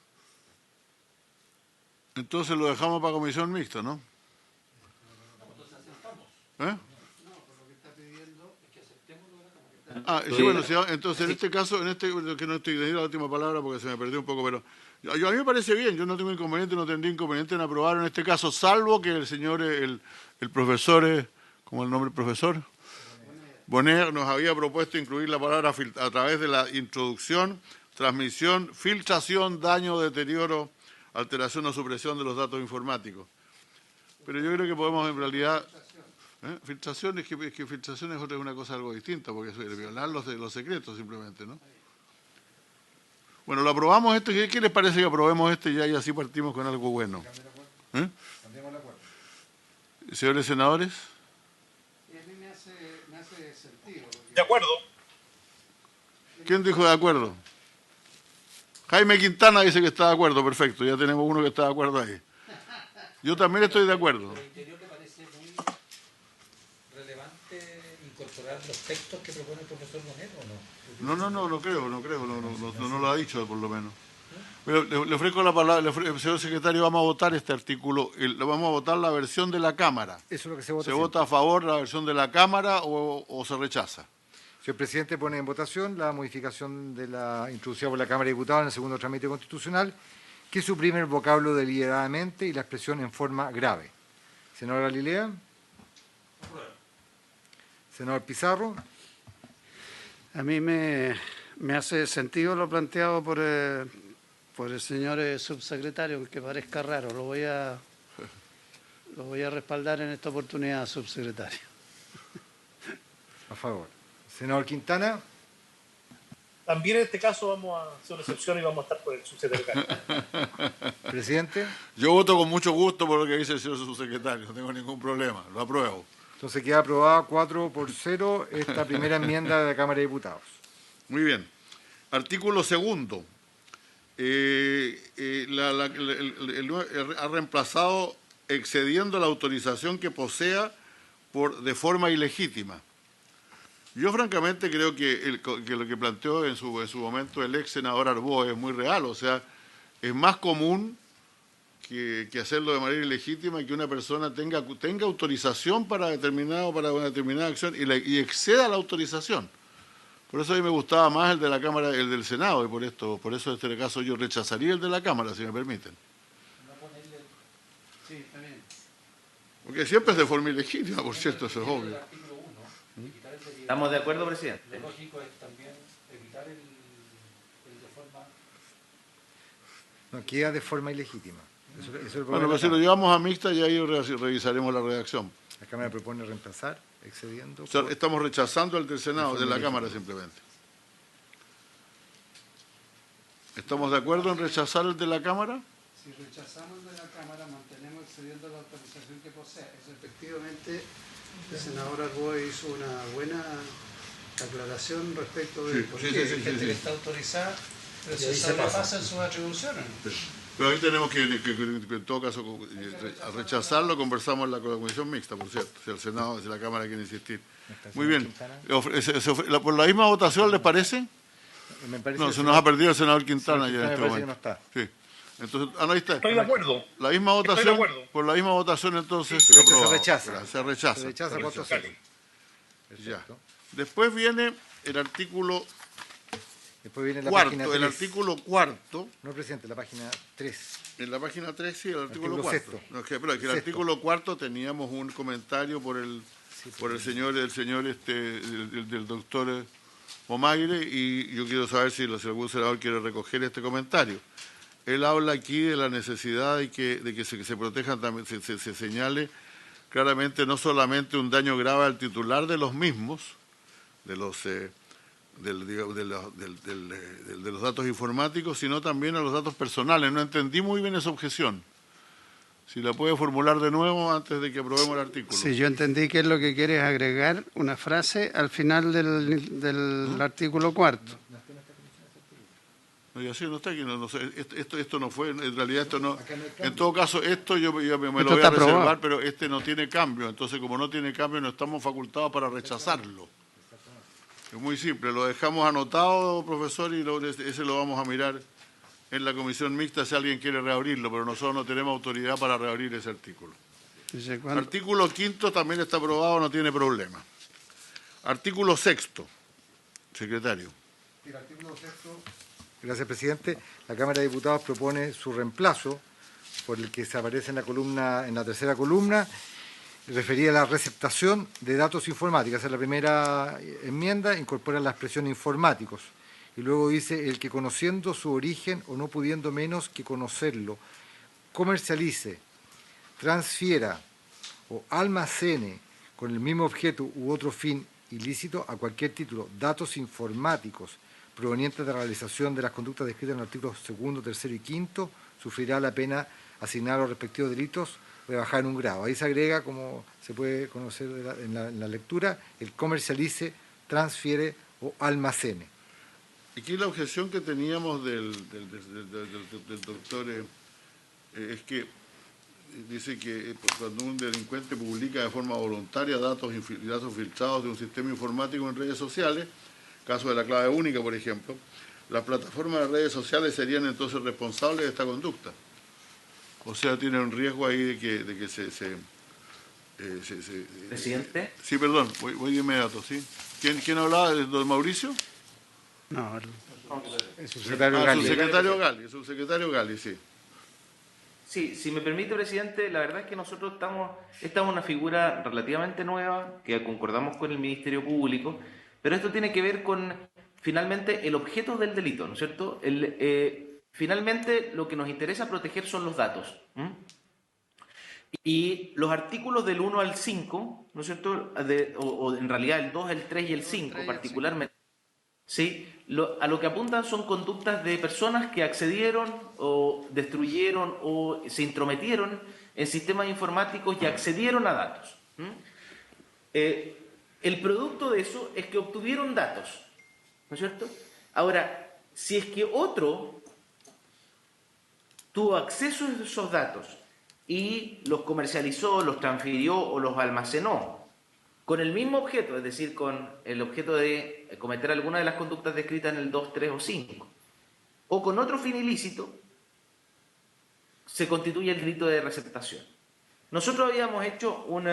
Entonces lo dejamos para comisión mixta, ¿no? ¿Eh? Sí, bueno, entonces en este caso, que no estoy diciendo la última palabra porque se me perdió un poco, pero a mí me parece bien, yo no tengo inconveniente, no tendría inconveniente en aprobar en este caso, salvo que el señor, el profesor, ¿cómo es el nombre del profesor? Bonner nos había propuesto incluir la palabra a través de la introducción, transmisión, filtración, daño, deterioro, alteración o supresión de los datos informáticos. Pero yo creo que podemos en realidad... Filtración es que filtración es una cosa algo distinta, porque es violar los secretos simplemente, ¿no? Bueno, lo aprobamos este. ¿Qué les parece que aprobemos este ya y así partimos con algo bueno? Señores senadores.
A mí me hace sentido.
De acuerdo.
¿Quién dijo de acuerdo? Jaime Quintana dice que está de acuerdo, perfecto, ya tenemos uno que está de acuerdo ahí. Yo también estoy de acuerdo.
¿Incorporar los textos que propone el profesor Bonner o
no? No creo, no lo ha dicho por lo menos. Pero le ofrezco la palabra, señor secretario, vamos a votar este artículo, vamos a votar la versión de la Cámara.
Eso es lo que se vota.
¿Se vota a favor la versión de la Cámara o se rechaza?
Señor presidente, pone en votación la modificación introducida por la Cámara de Diputados en el segundo trámite constitucional, que suprime el vocablo deliberadamente y la expresión en forma grave. Senador Galilea. Senador Pizarro.
A mí me hace sentido lo planteado por el señor subsecretario, aunque parezca raro. Lo voy a respaldar en esta oportunidad, subsecretario.
A favor. Senador Quintana.
También en este caso vamos a hacer una excepción y vamos a estar por el subsecretario.
Presidente.
Yo voto con mucho gusto por lo que dice el señor subsecretario, no tengo ningún problema, lo apruebo.
Entonces queda aprobada 4-0 esta primera enmienda de la Cámara de Diputados.
Muy bien. Artículo segundo. Ha reemplazado excediendo la autorización que posea de forma ilegítima. Yo francamente creo que lo que planteó en su momento el ex senador Arbó es muy real, o sea, es más común que hacerlo de manera ilegítima y que una persona tenga autorización para una determinada acción y exceda la autorización. Por eso a mí me gustaba más el de la Cámara, el del Senado, y por eso en este caso yo rechazaría el de la Cámara, si me permiten.
Sí, está bien.
Porque siempre es de forma ilegítima, por cierto, eso es obvio.
¿Estamos de acuerdo, presidente?
Lo lógico es también evitar el de forma...
No, queda de forma ilegítima. Eso es el
Bueno, pero si lo llevamos a mixta y ahí revisaremos la redacción.
La Cámara propone reemplazar, excediendo...
O sea, estamos rechazando el del Senado, de la Cámara simplemente. ¿Estamos de acuerdo en rechazar el de la Cámara?
Si rechazamos el de la Cámara, mantenemos excediendo la autorización que posee. Eso efectivamente, el senador Arboe hizo una buena aclaración respecto de por qué hay gente que está autorizada, pero se sobrepasa en sus atribuciones.
Pero ahí tenemos que en todo caso, al rechazarlo, conversamos con la comisión mixta, por cierto, si el Senado, si la Cámara quiere insistir. Muy bien. ¿Por la misma votación les parece? No, se nos ha perdido el senador Quintana ya en este momento.
No está.
Sí. Entonces, ahí está.
Estoy de acuerdo.
La misma votación,
por
la misma votación entonces
se rechaza.
Se rechaza.
Se rechaza 4-0.
Ya. Después viene el artículo
Después viene la
cuarto,
página 3.
el artículo cuarto.
No, presidente, la página 3.
En la página 3 sí, el artículo cuarto.
Sexto.
No, es que el artículo cuarto teníamos un comentario por el señor del doctor Omaire, y yo quiero saber si algún senador quiere recoger este comentario. Él habla aquí de la necesidad de que se protejan, también se señale claramente no solamente un daño grave al titular de los mismos, de los datos informáticos, sino también a los datos personales. No entendí muy bien esa objeción. Si la puede formular de nuevo antes de que aprobemos el artículo.
Sí, yo entendí que es lo que quiere es agregar una frase al final del artículo 4.
No, y así no está aquí, no sé, esto no fue, en realidad esto no, en todo caso esto yo me lo voy a reservar, aprobado. Pero este no tiene cambio, entonces como no tiene cambio no estamos facultados para rechazarlo. Es muy simple, lo dejamos anotado, profesor, y ese lo vamos a mirar en la comisión mixta si alguien quiere reabrirlo, pero nosotros no tenemos autoridad para reabrir ese artículo. Artículo 5 también está aprobado, no tiene problema. Artículo 6, secretario.
El artículo 6, gracias, presidente. La Cámara de Diputados propone su reemplazo por el que se aparece en la columna, en la tercera columna, referida a la receptación de datos informáticos. Esa es la primera enmienda, incorpora la expresión informáticos. Y luego dice, el que conociendo su origen o no pudiendo menos que conocerlo, comercialice, transfiera o almacene con el mismo objeto u otro fin ilícito a cualquier título datos informáticos provenientes de la realización de las conductas descritas en los artículos 2, 3 y 5, sufrirá la pena asignada a los respectivos delitos rebajada en un grado. Ahí se agrega, como se puede conocer en la lectura, el comercialice, transfiere o almacene.
Aquí la objeción que teníamos del doctor es que dice que cuando un delincuente publica de forma voluntaria datos filtrados de un sistema informático en redes sociales, caso de la clave única, por ejemplo, las plataformas de redes sociales serían entonces responsables de esta conducta. O sea, tiene un riesgo ahí de que se
Presidente.
Sí, perdón, voy de inmediato, ¿sí? ¿Quién hablaba? ¿Don Mauricio?
No,
el subsecretario Gali.
El subsecretario Gali, sí.
Sí, si me permite, presidente, la verdad es que nosotros esta es una figura relativamente nueva, que concordamos con el Ministerio Público, pero esto tiene que ver con, finalmente, el objeto del delito, ¿no es cierto? Finalmente, lo que nos interesa proteger son los datos. Y los artículos del 1 al 5, ¿no es cierto? O en realidad el 2, el 3 y el 5 particularmente, ¿sí? A lo que apuntan son conductas de personas que accedieron o destruyeron o se intrometieron en sistemas informáticos y accedieron a datos. El producto de eso es que obtuvieron datos, ¿no es cierto? Ahora, si es que otro tuvo acceso a esos datos y los comercializó, los transfirió o los almacenó con el mismo objeto, es decir, con el objeto de cometer alguna de las conductas descritas en el 2, 3 o 5, o con otro fin ilícito, se constituye el delito de receptación. Nosotros habíamos hecho un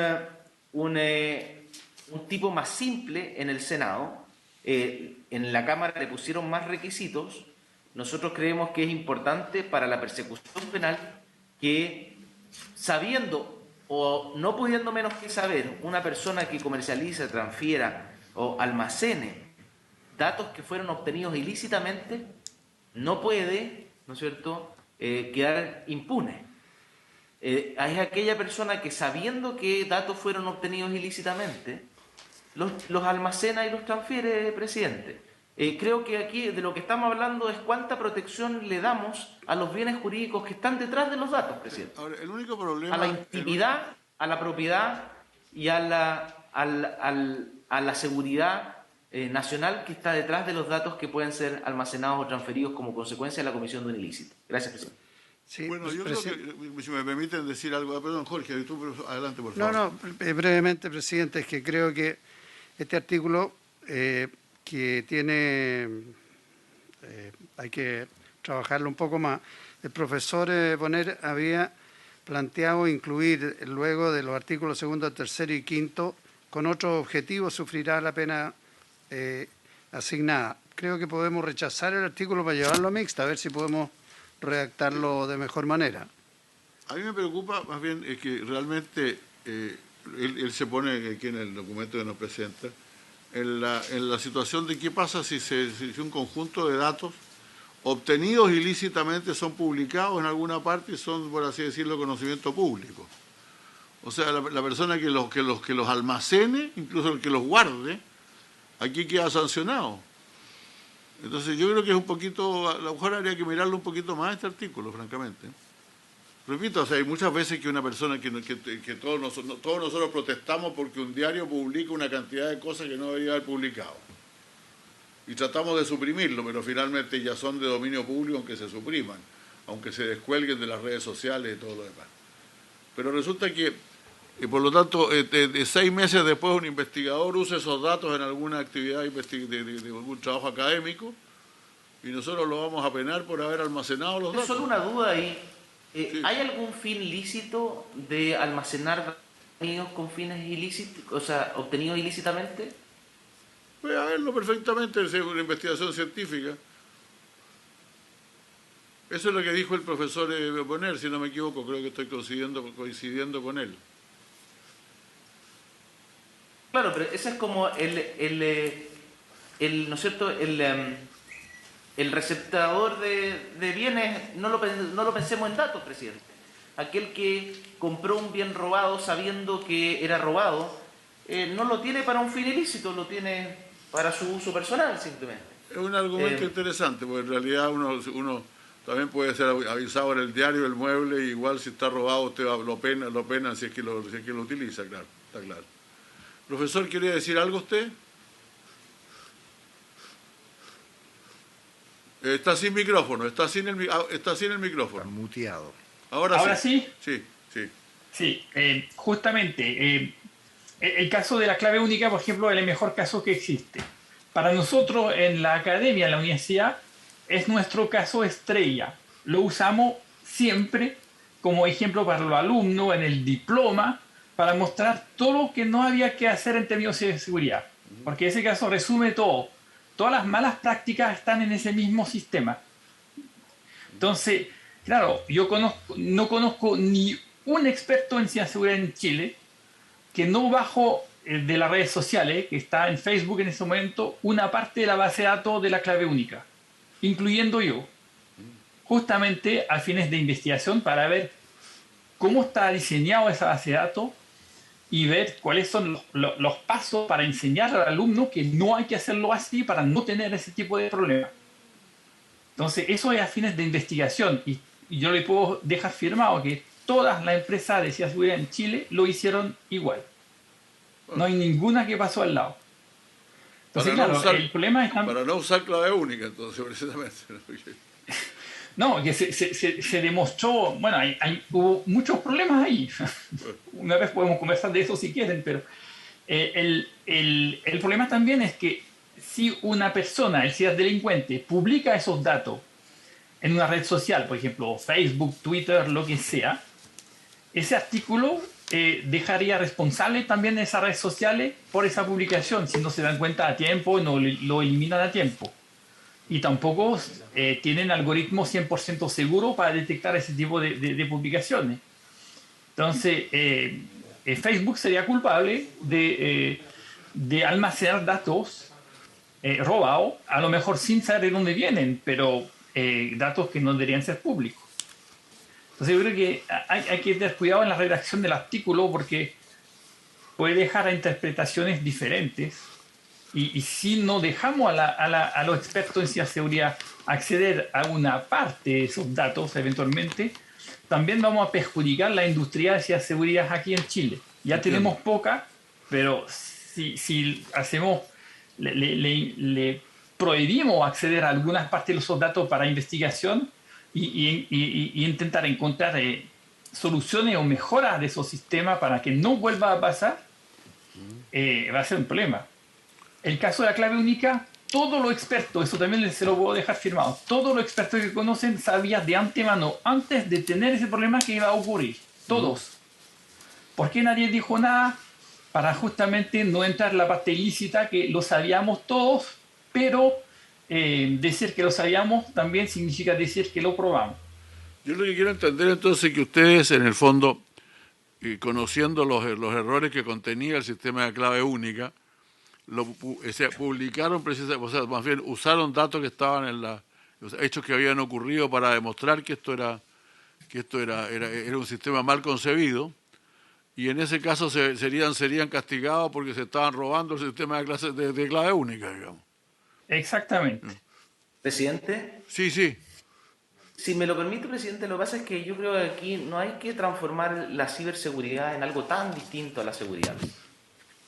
tipo más simple en el Senado. En la Cámara le pusieron más requisitos. Nosotros creemos que es importante para la persecución penal que, sabiendo o no pudiendo menos que saber, una persona que comercialice, transfiera o almacene datos que fueron obtenidos ilícitamente, no puede, ¿no es cierto?, quedar impune. Es aquella persona que, sabiendo que datos fueron obtenidos ilícitamente, los almacena y los transfiere, presidente. Creo que aquí de lo que estamos hablando es cuánta protección le damos a los bienes jurídicos que están detrás de los datos, presidente.
Ahora, el único problema...
A la intimidad, a la propiedad y a la seguridad nacional que está detrás de los datos que pueden ser almacenados o transferidos como consecuencia de la comisión de un ilícito. Gracias, presidente.
Sí,
bueno, yo creo que, si me permiten decir algo... Perdón, Jorge, tú adelante, por favor.
No, brevemente, presidente, es que creo que este artículo... que tiene, hay que trabajarlo un poco más. El profesor Bonner había planteado incluir, luego de los artículos 2, 3 y 5, con otros objetivos sufrirá la pena asignada. Creo que podemos rechazar el artículo para llevarlo a mixta, a ver si podemos redactarlo de mejor manera.
A mí me preocupa más bien es que realmente él se pone aquí en el documento que nos presenta, en la situación de qué pasa si un conjunto de datos obtenidos ilícitamente son publicados en alguna parte y son, por así decirlo, conocimiento público. O sea, la persona que los almacene, incluso el que los guarde, aquí queda sancionado. Entonces yo creo que es un poquito, a lo mejor habría que mirarlo un poquito más este artículo, francamente. Repito, o sea, hay muchas veces que una persona que todos nosotros protestamos porque un diario publica una cantidad de cosas que no debería haber publicado. Y tratamos de suprimirlo, pero finalmente ya son de dominio público aunque se supriman, aunque se descuelguen de las redes sociales y todo lo demás. Pero resulta que, por lo tanto, 6 meses después un investigador usa esos datos en alguna actividad de algún trabajo académico y nosotros lo vamos a penar por haber almacenado los datos.
Solo una duda ahí.
Sí.
¿Hay algún fin lícito de almacenar datos con fines ilícitos, o sea, obtenidos ilícitamente?
Puede haberlo perfectamente, es una investigación científica. Eso es lo que dijo el profesor Bonner, si no me equivoco, creo que estoy coincidiendo con él.
Claro, pero ese es como ¿no es cierto? El receptador de bienes, no lo pensemos en datos, presidente. Aquel que compró un bien robado sabiendo que era robado, no lo tiene para un fin ilícito, lo tiene para su uso personal, simplemente.
Es un argumento interesante, porque en realidad uno también puede ser avisado en el diario del mueble, y igual si está robado usted lo pena si es que lo utiliza, claro, está claro. Profesor, ¿quería decir algo usted? Está sin micrófono, está sin el micrófono.
Está muteado.
¿Ahora
sí?
Sí.
Sí, justamente, el caso de la clave única, por ejemplo, es el mejor caso que existe. Para nosotros en la academia, en la universidad, es nuestro caso estrella. Lo usamos siempre como ejemplo para los alumnos en el diploma, para mostrar todo lo que no había que hacer en términos de seguridad. Porque ese caso resume todo. Todas las malas prácticas están en ese mismo sistema. Entonces, claro, yo no conozco ni un experto en ciberseguridad en Chile que no bajo de las redes sociales, que está en Facebook en ese momento, una parte de la base de datos de la clave única, incluyendo yo, justamente a fines de investigación para ver cómo está diseñado esa base de datos y ver cuáles son los pasos para enseñar al alumno que no hay que hacerlo así para no tener ese tipo de problemas. Entonces, eso es a fines de investigación y yo le puedo dejar firmado que todas las empresas de ciberseguridad en Chile lo hicieron igual. No hay ninguna que pasó al lado. Entonces, el problema es...
Para no usar clave única, entonces, precisamente.
No, que se demostró, bueno, hubo muchos problemas ahí. Una vez podemos conversar de eso si quieren, pero el problema también es que si una persona, el ciberdelincuente, publica esos datos en una red social, por ejemplo, Facebook, Twitter, lo que sea, ese artículo dejaría responsable también a esas redes sociales por esa publicación, si no se dan cuenta a tiempo, no lo eliminan a tiempo. Y tampoco tienen algoritmos 100% seguros para detectar ese tipo de publicaciones. Entonces, Facebook sería culpable de almacenar datos robados, a lo mejor sin saber de dónde vienen, pero datos que no deberían ser públicos. Entonces, yo creo que hay que tener cuidado en la redacción del artículo porque puede dejar a interpretaciones diferentes. Y si no dejamos a los expertos en ciberseguridad acceder a una parte de esos datos eventualmente, también vamos a perjudicar la industria de ciberseguridad aquí en Chile. Ya tenemos poca, pero si hacemos, le prohibimos acceder a algunas partes de esos datos para investigación y intentar encontrar soluciones o mejoras de esos sistemas para que no vuelva a pasar, va a ser un problema. El caso de la clave única, todos los expertos, eso también se lo puedo dejar firmado, todos los expertos que conocen sabían de antemano, antes de tener ese problema, que iba a ocurrir. Todos. ¿Por qué nadie dijo nada? Para justamente no entrar en la parte ilícita, que lo sabíamos todos, pero decir que lo sabíamos también significa decir que lo probamos.
Yo lo que quiero entender entonces es que ustedes, en el fondo, conociendo los errores que contenía el sistema de clave única, publicaron precisamente, o sea, más bien usaron datos que estaban en los hechos que habían ocurrido para demostrar que esto era un sistema mal concebido, y en ese caso serían castigados porque se estaban robando el sistema de clave única, digamos.
Exactamente.
¿Presidente?
Sí.
Si me lo permite, presidente, lo que pasa es que yo creo que aquí no hay que transformar la ciberseguridad en algo tan distinto a la seguridad.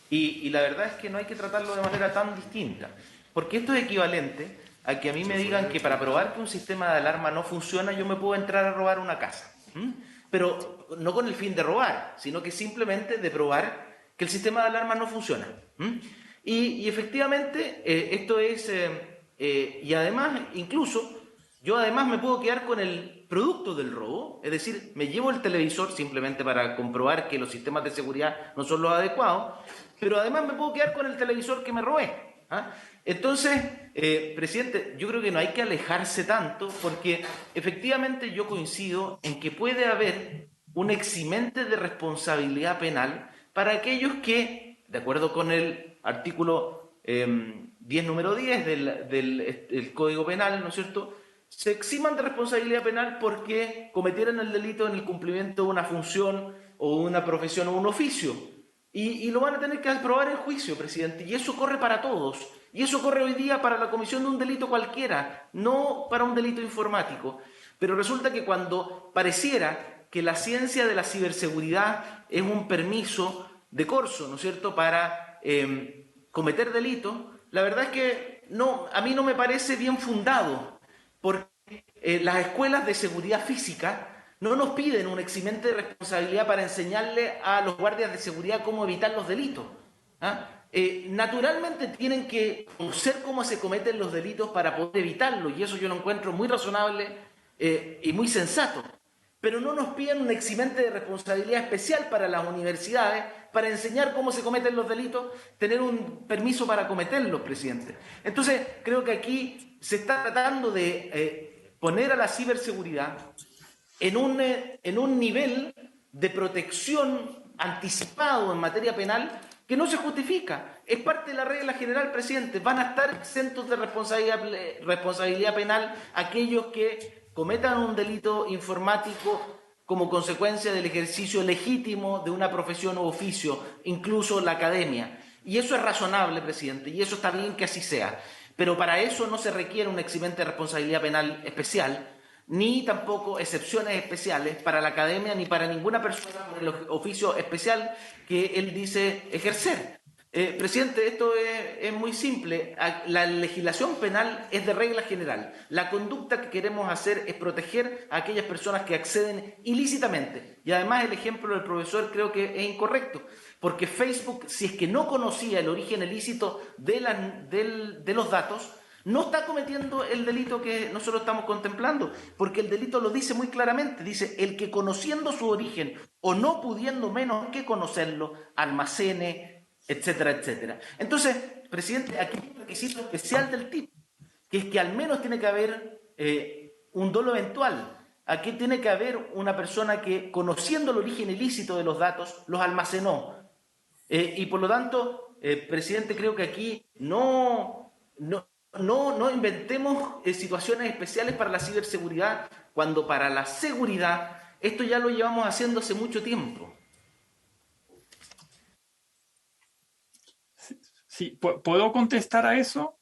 Y la verdad es que no hay que tratarlo de manera tan distinta, porque esto es equivalente a que a mí me digan que para probar que un sistema de alarma no funciona yo me puedo entrar a robar una casa. Pero no con el fin de robar, sino que simplemente de probar que el sistema de alarma no funciona. Y efectivamente esto es... y además, incluso, yo además me puedo quedar con el producto del robo, es decir, me llevo el televisor simplemente para comprobar que los sistemas de seguridad no son los adecuados, pero además me puedo quedar con el televisor que me robé. Entonces, presidente, yo creo que no hay que alejarse tanto, porque efectivamente yo coincido en que puede haber un eximente de responsabilidad penal para aquellos que, de acuerdo con el artículo 10, número 10 del Código Penal, ¿no es cierto?, se eximan de responsabilidad penal porque cometieron el delito en el cumplimiento de una función o una profesión o un oficio. Y lo van a tener que probar en juicio, presidente. Y eso corre para todos. Y eso corre hoy día para la comisión de un delito cualquiera, no para un delito informático. Pero resulta que cuando pareciera que la ciencia de la ciberseguridad es un permiso de corso, ¿no es cierto?, para cometer delitos, la verdad es que no, a mí no me parece bien fundado. Porque las escuelas de seguridad física no nos piden un eximente de responsabilidad para enseñarle a los guardias de seguridad cómo evitar los delitos. Naturalmente tienen que conocer cómo se cometen los delitos para poder evitarlos, y eso yo lo encuentro muy razonable y muy sensato. Pero no nos piden un eximente de responsabilidad especial para las universidades para enseñar cómo se cometen los delitos, tener un permiso para cometerlos, presidente. Entonces, creo que aquí se está tratando de poner a la ciberseguridad en un nivel de protección anticipado en materia penal que no se justifica. Es parte de la regla general, presidente. Van a estar exentos de responsabilidad penal aquellos que cometan un delito informático como consecuencia del ejercicio legítimo de una profesión o oficio, incluso la academia. Y eso es razonable, presidente, y eso está bien que así sea. Pero para eso no se requiere un eximente de responsabilidad penal especial, ni tampoco excepciones especiales para la academia ni para ninguna persona por el oficio especial que él dice ejercer. Presidente, esto es muy simple. La legislación penal es de regla general. La conducta que queremos hacer es proteger a aquellas personas que acceden ilícitamente. Y además el ejemplo del profesor creo que es incorrecto, porque Facebook, si es que no conocía el origen ilícito de los datos, no está cometiendo el delito que nosotros estamos contemplando, porque el delito lo dice muy claramente, dice el que conociendo su origen o no pudiendo menos que conocerlo, almacene, etcétera, etcétera. Entonces, presidente, aquí hay un requisito especial del tipo, que es que al menos tiene que haber un dolo eventual. Aquí tiene que haber una persona que, conociendo el origen ilícito de los datos, los almacenó. Y por lo tanto, presidente, creo que aquí no inventemos situaciones especiales para la ciberseguridad, cuando para la seguridad esto ya lo llevamos haciendo hace mucho tiempo.
Sí, ¿puedo contestar a eso?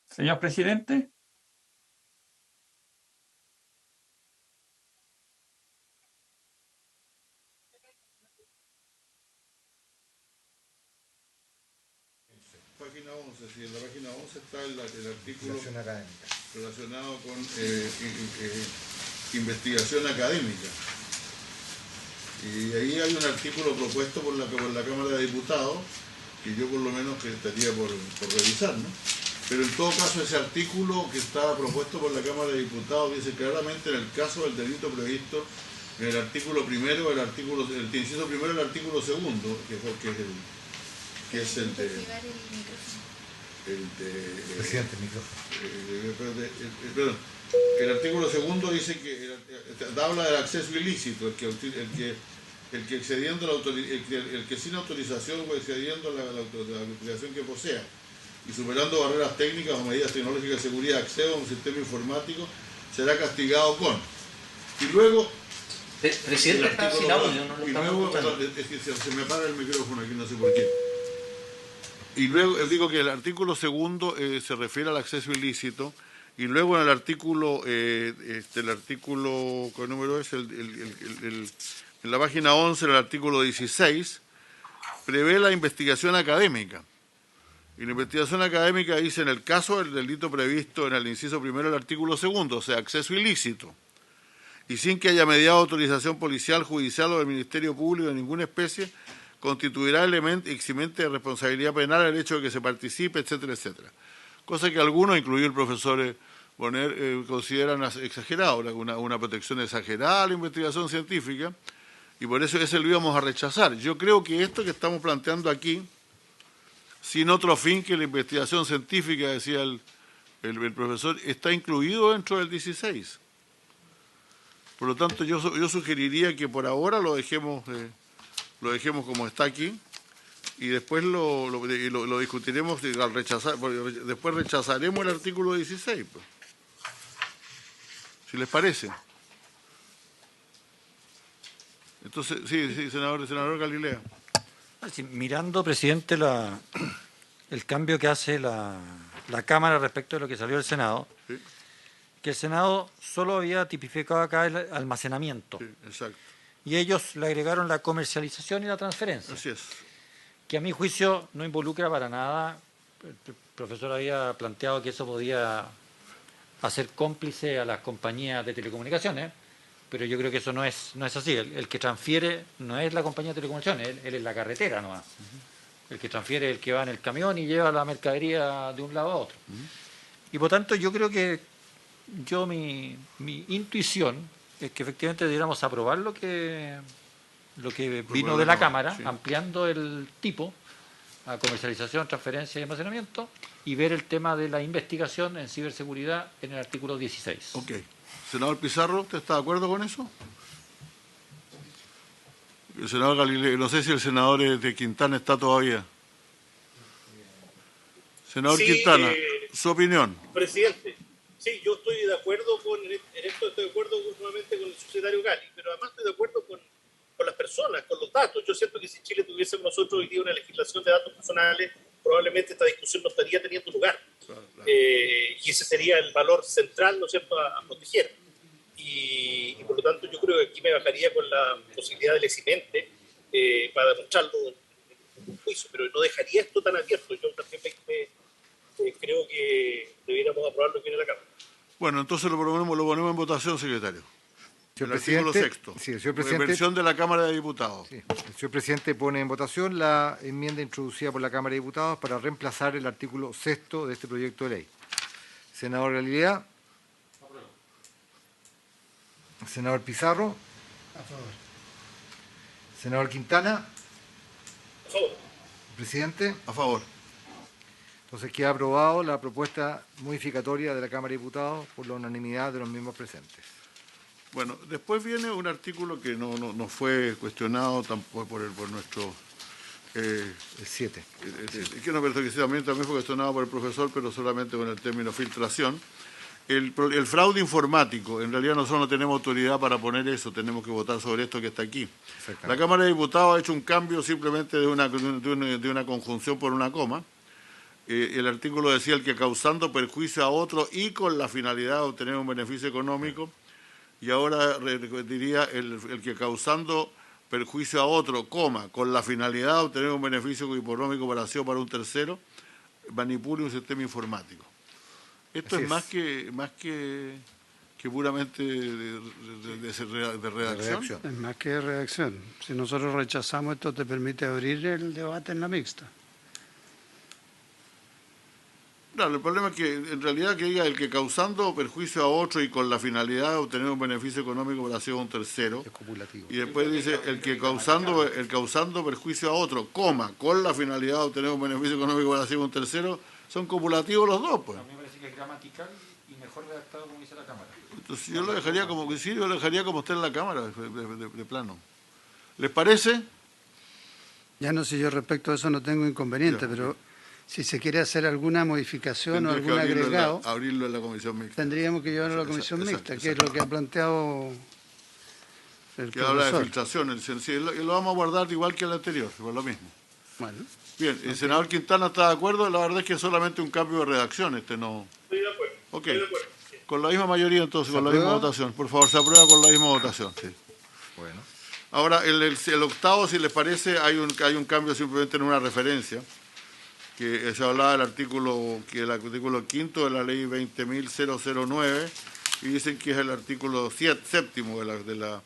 Señor presidente.
Página 11, sí, en la página 11 está el artículo relacionado con investigación académica. Y ahí hay un artículo propuesto por la Cámara de Diputados, que yo por lo menos estaría por revisar, ¿no? Pero en todo caso ese artículo que está propuesto por la Cámara de Diputados dice claramente en el caso del delito previsto en el artículo primero, el inciso primero del artículo segundo, que es el de...
Presidente, micrófono.
Perdón. El artículo segundo dice que habla del acceso ilícito, el que excediendo el que sin autorización o excediendo la autorización que posea y superando barreras técnicas o medidas tecnológicas de seguridad acceda a un sistema informático será castigado con. Y luego
presidente, está sin audio, no lo
y
estamos
luego
escuchando.
es que se me apaga el micrófono aquí, no sé por qué. Y luego digo que el artículo segundo se refiere al acceso ilícito, y luego en el artículo, el artículo, ¿qué número es? En la página 11, el artículo 16, prevé la investigación académica. Y la investigación académica dice, en el caso del delito previsto en el inciso primero del artículo segundo, o sea, acceso ilícito, y sin que haya mediado autorización policial, judicial o del Ministerio Público de ninguna especie, constituirá elemento eximente de responsabilidad penal el hecho de que se participe, etcétera, etcétera. Cosa que algunos, incluido el profesor Bonner, consideran exagerado, una protección exagerada a la investigación científica, y por eso ese lo íbamos a rechazar. Yo creo que esto que estamos planteando aquí, sin otro fin que la investigación científica, decía el profesor, está incluido dentro del 16. Por lo tanto, yo sugeriría que por ahora lo dejemos como está aquí, y después lo discutiremos al rechazar, después rechazaremos el artículo 16, pues, si les parece. Entonces, sí, senador Galilea.
Sí, mirando, presidente, el cambio que hace la Cámara respecto de lo que salió del Senado,
Sí.
Que el Senado solo había tipificado acá el almacenamiento.
Sí, exacto.
Y ellos le agregaron la comercialización y la transferencia.
Así es.
Que a mi juicio no involucra para nada. El profesor había planteado que eso podía hacer cómplice a las compañías de telecomunicaciones, pero yo creo que eso no es así. El que transfiere no es la compañía de telecomunicaciones, él es la carretera nomás. El que transfiere es el que va en el camión y lleva la mercadería de un lado a otro. Y por tanto yo creo que mi intuición es que efectivamente debiéramos aprobar lo que vino de la Cámara,
sí,
ampliando el tipo a comercialización, transferencia y almacenamiento, y ver el tema de la investigación en ciberseguridad en el artículo 16.
Ok. Senador Pizarro, ¿usted está de acuerdo con eso? El senador Galileo, no sé si el senador de Quintana está todavía. Senador
Sí,
Quintana, su opinión.
Presidente, sí, yo estoy de acuerdo en esto estoy de acuerdo nuevamente con el subsecretario Gali, pero además estoy de acuerdo con las personas, con los datos. Yo siento que si Chile tuviésemos nosotros hoy día una legislación de datos personales, probablemente esta discusión no estaría teniendo lugar.
Claro.
Y ese sería el valor central, ¿no es cierto?, a proteger. Y por lo tanto yo creo que aquí me bajaría con la posibilidad del eximente para demostrarlo en un juicio, pero no dejaría esto tan abierto. Yo también creo que debiéramos aprobar lo que viene de la Cámara.
Bueno, entonces lo ponemos en votación, secretario.
Señor
El artículo
presidente,
sexto.
sí, señor presidente,
Versión de la Cámara de Diputados.
sí, el señor presidente pone en votación la enmienda introducida por la Cámara de Diputados para reemplazar el artículo sexto de este proyecto de ley. Senador Galilea. Senador Pizarro.
A favor.
Senador Quintana.
Por favor.
Presidente.
A favor.
Entonces queda aprobado la propuesta modificatoria de la Cámara de Diputados por la unanimidad de los mismos presentes.
Bueno, después viene un artículo que no fue cuestionado tampoco por nuestro...
El 7.
que no, pero que también fue cuestionado por el profesor, pero solamente con el término filtración. El fraude informático, en realidad nosotros no tenemos autoridad para poner eso, tenemos que votar sobre esto que está aquí. La Cámara de Diputados ha hecho un cambio simplemente de una conjunción por una coma. El artículo decía el que causando perjuicio a otro y con la finalidad de obtener un beneficio económico, y ahora diría el que causando perjuicio a otro, coma, con la finalidad de obtener un beneficio económico para sí o para un tercero, manipule un sistema informático. Esto es más que puramente de redacción.
Es más que redacción. Si nosotros rechazamos esto, te permite abrir el debate en la mixta.
Claro, el problema es que en realidad que diga el que causando perjuicio a otro y con la finalidad de obtener un beneficio económico para sí o un tercero.
Es copulativo.
Y después dice el causando perjuicio a otro, coma, con la finalidad de obtener un beneficio económico para sí o un tercero, son copulativos los dos, pues.
A mí me parece que es gramatical y mejor redactado como dice la Cámara.
Entonces yo lo dejaría como está en la Cámara, de plano. ¿Les parece?
Ya no sé, yo respecto a eso no tengo inconveniente, pero si se quiere hacer alguna modificación o algún agregado,
abrirlo en la comisión mixta.
tendríamos que llevarlo a la comisión mixta, que es lo que ha planteado el
Que habla de
profesor.
filtración, lo vamos a guardar igual que el anterior, por lo mismo.
Bueno.
Bien, el senador Quintana está de acuerdo, la verdad es que es solamente un cambio de redacción, no...
Estoy de acuerdo.
Ok,
Estoy de acuerdo.
con la misma mayoría entonces, con la
aprueba?
misma votación. Por favor, se aprueba con la misma votación, sí.
Bueno.
Ahora, el octavo, si les parece, hay un cambio simplemente en una referencia, que se hablaba del artículo 5 de la ley 20.009, y dicen que es el artículo séptimo de la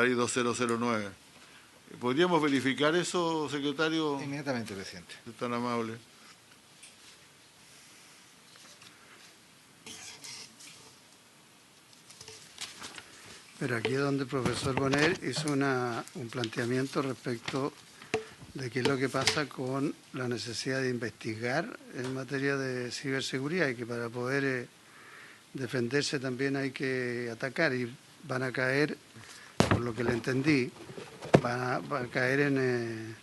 ley 2009. ¿Podríamos verificar eso, secretario?
Inmediatamente, presidente.
Es tan amable.
Pero aquí es donde el profesor Boner hizo un planteamiento respecto de qué es lo que pasa con la necesidad de investigar en materia de ciberseguridad y que para poder defenderse también hay que atacar y van a caer, por lo que le entendí, va a caer en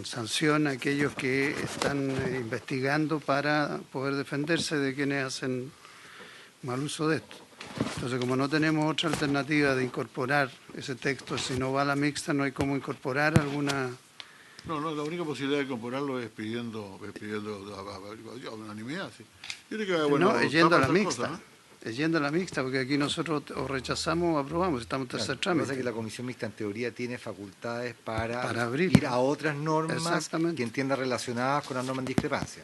sanción a aquellos que están investigando para poder defenderse de quienes hacen mal uso de esto. Entonces, como no tenemos otra alternativa de incorporar ese texto, si no va a la mixta, no hay cómo incorporar alguna...
No, la única posibilidad de incorporarlo es pidiendo unanimidad. Sí. Yo creo que, bueno,
no, es yendo a la
otras
mixta.
cosas, ¿no?
Es yendo a la mixta, porque aquí nosotros o rechazamos o aprobamos, estamos en tercer
Lo que
trámite.
pasa es que la comisión mixta en teoría tiene facultades para
abrir.
ir a otras normas
Exactamente.
que entienda relacionadas con la norma en discrepancia.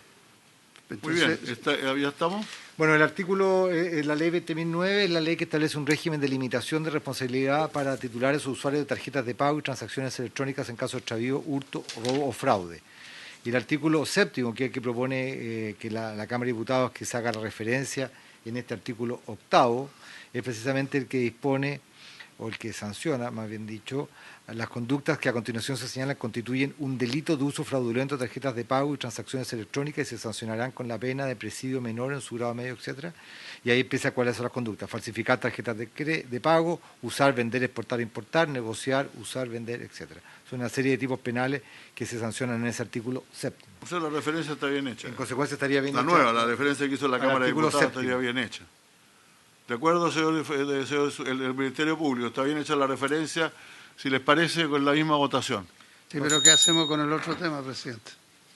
Muy bien,
Entonces,
¿ya estamos?
Bueno, el artículo, la ley 20.009 es la ley que establece un régimen de limitación de responsabilidad para titulares o usuarios de tarjetas de pago y transacciones electrónicas en caso de extravío, hurto, robo o fraude. Y el artículo séptimo, que es el que propone que la Cámara de Diputados que se haga la referencia en este artículo octavo, es precisamente el que dispone, o el que sanciona, más bien dicho, las conductas que a continuación se señalan constituyen un delito de uso fraudulento de tarjetas de pago y transacciones electrónicas y se sancionarán con la pena de presidio menor en su grado medio, etcétera. Y ahí empieza cuáles son las conductas: falsificar tarjetas de pago, usar, vender, exportar, importar, negociar, usar, vender, etcétera. Son una serie de tipos penales que se sancionan en ese artículo séptimo.
O sea, la referencia está bien hecha.
En consecuencia estaría bien
La
hecha.
nueva, la referencia que hizo la
al
Cámara de
artículo
Diputados
séptimo.
estaría bien hecha. De acuerdo, señor, el Ministerio Público, está bien hecha la referencia, si les parece, con la misma votación.
sí, pero ¿qué hacemos con el otro tema, presidente?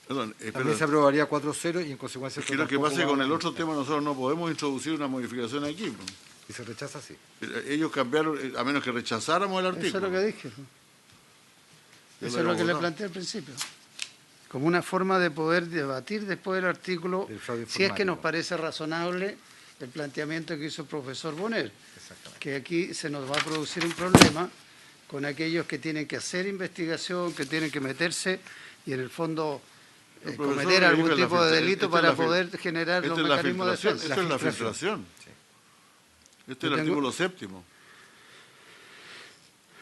Perdón,
También se aprobaría 4-0 y en consecuencia...
es que lo que pasa es que con el otro tema nosotros no podemos introducir una modificación aquí. ¿No?
Y se rechaza así.
Ellos cambiaron, a menos que rechazáramos el artículo.
Eso es lo que dije.
Ya
Eso
lo
es lo que le
votado.
planteé al principio. Como una forma de poder debatir después del artículo,
Del fraude
si es que nos
informático.
parece razonable el planteamiento que hizo el profesor Boner, que aquí se nos va a producir un problema con aquellos que tienen que hacer investigación, que tienen que meterse y en el fondo
El profesor
cometer
le
algún
dijo
tipo de
esta
delito
es
para
la
poder generar los mecanismos de defensa.
Esta es la filtración. Este es el artículo séptimo.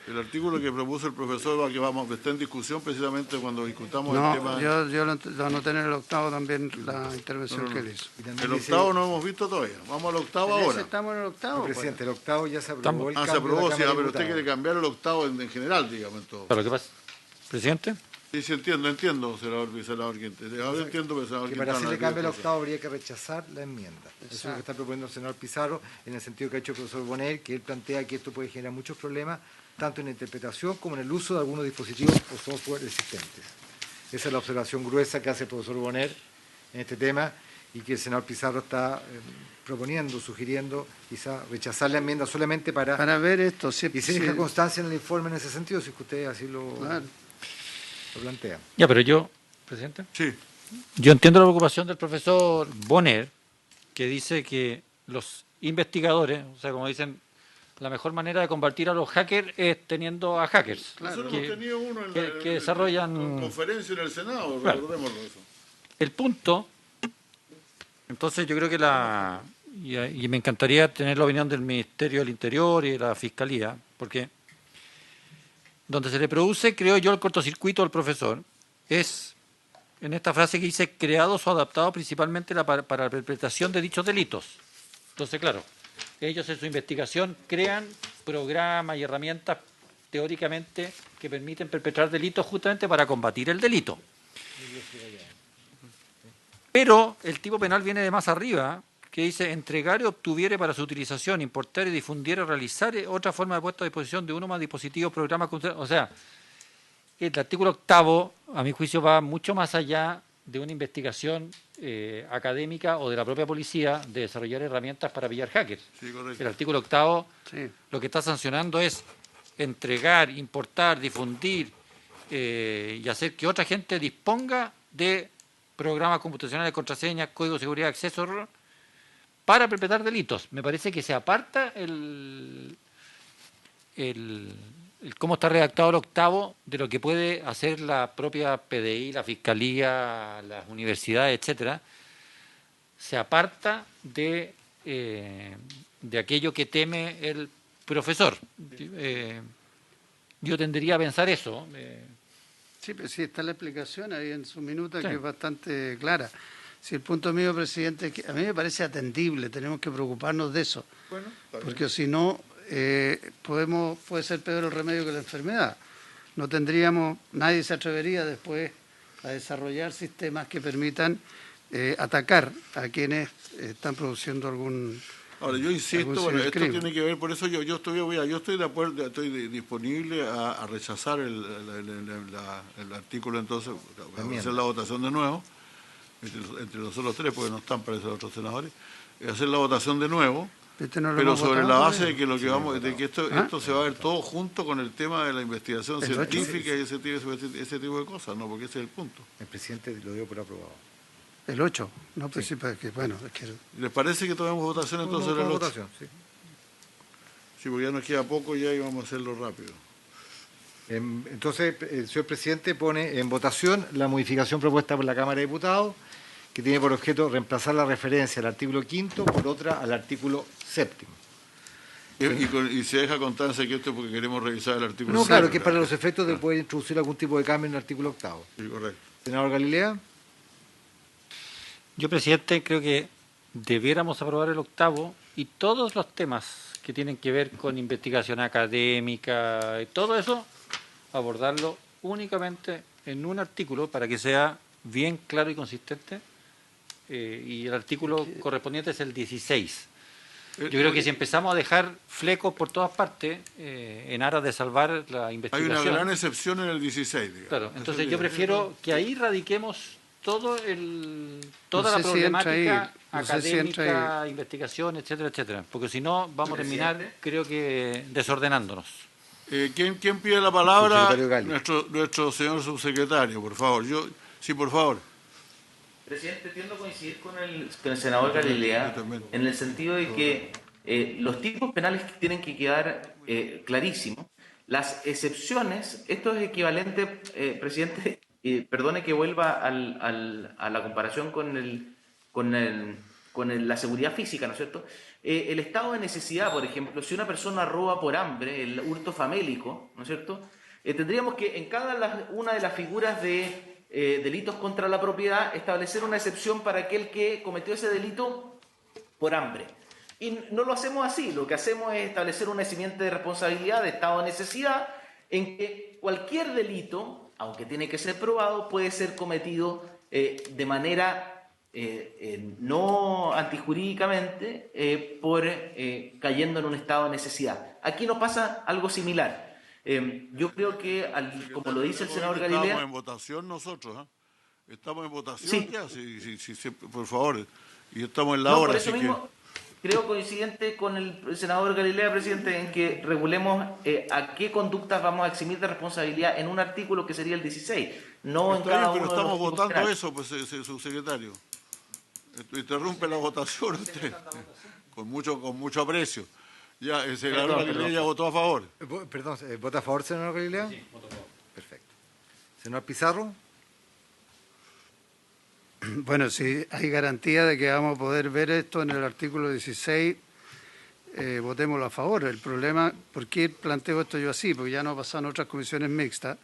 El artículo que propuso el profesor, que está en discusión precisamente cuando discutamos el tema...
No, yo lo anoté en el octavo también la intervención
No.
que él hizo.
Y también
El
dice-
octavo no hemos visto todavía. Vamos al octavo
En ese
ahora.
estamos en el octavo. pues.
Presidente, el octavo ya se aprobó. El
Se
cambio de
aprobó,
la
sí,
Cámara de
pero usted
Diputados.
quiere cambiar el octavo en general, digamos, en todo.
¿Pero qué pasa? Presidente.
Sí, sí, entiendo, senador Quintana. Ahora entiendo, pero senador
Que para
Quintana,
hacerle
¿qué
cambio al
cosa?
octavo habría que rechazar la enmienda. Eso es lo que está proponiendo el senador Pizarro, en el sentido que ha hecho el profesor Bonet, que él plantea que esto puede generar muchos problemas, tanto en la interpretación como en el uso de algunos dispositivos o software existentes. Esa es la observación gruesa que hace el profesor Bonet en este tema y que el senador Pizarro está proponiendo, sugiriendo, quizá rechazar la enmienda solamente para
ver esto. Si,
y se deja constancia en el informe en ese sentido, si es que usted así lo plantea.
Ya, pero yo, presidente.
Sí.
Yo entiendo la preocupación del profesor Bonner, que dice que los investigadores, o sea, como dicen, la mejor manera de combatir a los hackers es teniendo a hackers.
Nosotros
que,
hemos tenido uno en
que desarrollan...
en conferencia en el Senado,
Claro.
recordémoslo eso.
El punto, entonces yo creo que y me encantaría tener la opinión del Ministerio del Interior y de la Fiscalía, porque donde se le produce, creo yo, el cortocircuito al profesor, es en esta frase que dice creados o adaptados principalmente para la perpetración de dichos delitos. Entonces, claro, ellos en su investigación crean programas y herramientas teóricamente que permiten perpetrar delitos justamente para combatir el delito. Pero el tipo penal viene de más arriba, que dice entregar y obtuviere para su utilización, importar y difundiere, realizar otra forma de puesta a disposición de uno más dispositivos, programas, o sea, el artículo 8, a mi juicio, va mucho más allá de una investigación académica o de la propia policía de desarrollar herramientas para pillar hackers.
Sí, correcto.
El artículo 8
Sí.
lo que está sancionando es entregar, importar, difundir y hacer que otra gente disponga de programas computacionales, contraseñas, código de seguridad, acceso para perpetrar delitos. Me parece que se aparta el cómo está redactado el 8 de lo que puede hacer la propia PDI, la Fiscalía, las universidades, etcétera. Se aparta de aquello que teme el profesor. Yo tendería a pensar eso.
Sí, pero sí está la explicación ahí en su minuta,
Sí.
que es bastante clara. Si el punto mío, presidente, es que a mí me parece atendible, tenemos que preocuparnos de eso,
Bueno, está bien.
porque si no, puede ser peor el remedio que la enfermedad. No tendríamos, nadie se atrevería después a desarrollar sistemas que permitan atacar a quienes están produciendo algún...
Ahora, yo insisto,
algún
bueno, esto
cibercrimen.
tiene que ver, por eso yo estoy de acuerdo, disponible a rechazar el artículo, entonces, a hacer la votación de nuevo, entre nosotros tres, porque no están, parece, los otros senadores, hacer la votación de nuevo,
¿Este no lo
pero
hemos
sobre la
votado
base
todavía?
de que lo que vamos, de que esto se va a ver todo junto con el tema de la investigación
El ocho.
científica y ese tipo de cosas, ¿no? Porque ese es el punto.
El presidente lo dio por aprobado.
El 8, no participa, es que, bueno, es que...
¿Les parece que tomemos votación entonces
Vamos
del
con
8?
votación, sí.
Sí, porque ya nos queda poco ya y vamos a hacerlo rápido.
Entonces, el señor presidente pone en votación la modificación propuesta por la Cámara de Diputados, que tiene por objeto reemplazar la referencia al artículo 5 por otra al artículo 7.
Y se deja constancia que esto es porque queremos revisar el artículo
No, claro,
7,
que para los efectos de poder introducir algún tipo de cambio en el artículo 8.
Sí, correcto.
Senador Galilea.
Yo, presidente, creo que debiéramos aprobar el 8 y todos los temas que tienen que ver con investigación académica y todo eso, abordarlo únicamente en un artículo para que sea bien claro y consistente. Y el artículo correspondiente es el 16. Yo creo que si empezamos a dejar flecos por todas partes, en aras de salvar la
Hay
investigación...
una gran excepción en el 16, digamos.
Claro, entonces yo prefiero que ahí radiquemos toda
No
la
sé si entra
problemática
ahí, no sé si entra
académica, investigación, etcétera, etcétera. Porque si no, vamos a terminar, creo que, desordenándonos.
¿Quién pide la palabra?
Subsecretario Gali.
Nuestro señor subsecretario, por favor. Sí, por favor.
Presidente, tiendo a coincidir con el senador Galilea
Yo también.
en el sentido de que los tipos penales tienen que quedar clarísimos. Las excepciones, esto es equivalente, presidente, perdone que vuelva a la comparación con la seguridad física, ¿no es cierto? El estado de necesidad, por ejemplo, si una persona roba por hambre, el hurto famélico, ¿no es cierto? Tendríamos que en cada una de las figuras de delitos contra la propiedad establecer una excepción para aquel que cometió ese delito por hambre. Y no lo hacemos así, lo que hacemos es establecer una simiente de responsabilidad, de estado de necesidad, en que cualquier delito, aunque tiene que ser probado, puede ser cometido de manera no antijurídicamente cayendo en un estado de necesidad. Aquí nos pasa algo similar. Yo creo que, como lo dice el senador Galilea...
Estamos en votación nosotros, ¿eh? Estamos en votación
Sí.
ya, sí, por favor. Y estamos en la
No,
hora,
por eso
así
mismo, creo coincidente con el senador Galilea, presidente, en que regulemos a qué conductas vamos a eximir de responsabilidad en un artículo que sería el 16, no en
Está
cada
bien,
uno
pero
de los
estamos
tipos
votando
penales.
eso, pues, subsecretario. Interrumpe la votación usted, con mucho aprecio. Ya, el senador Galilea ya votó a favor.
Perdón, ¿vota a favor, senador Galilea? Sí, voto a favor. Perfecto. Senador Pizarro.
Bueno, si hay garantía de que vamos a poder ver esto en el artículo 16, votémoslo a favor. El problema, ¿por qué planteo esto yo así? Porque ya no ha pasado en otras comisiones mixtas,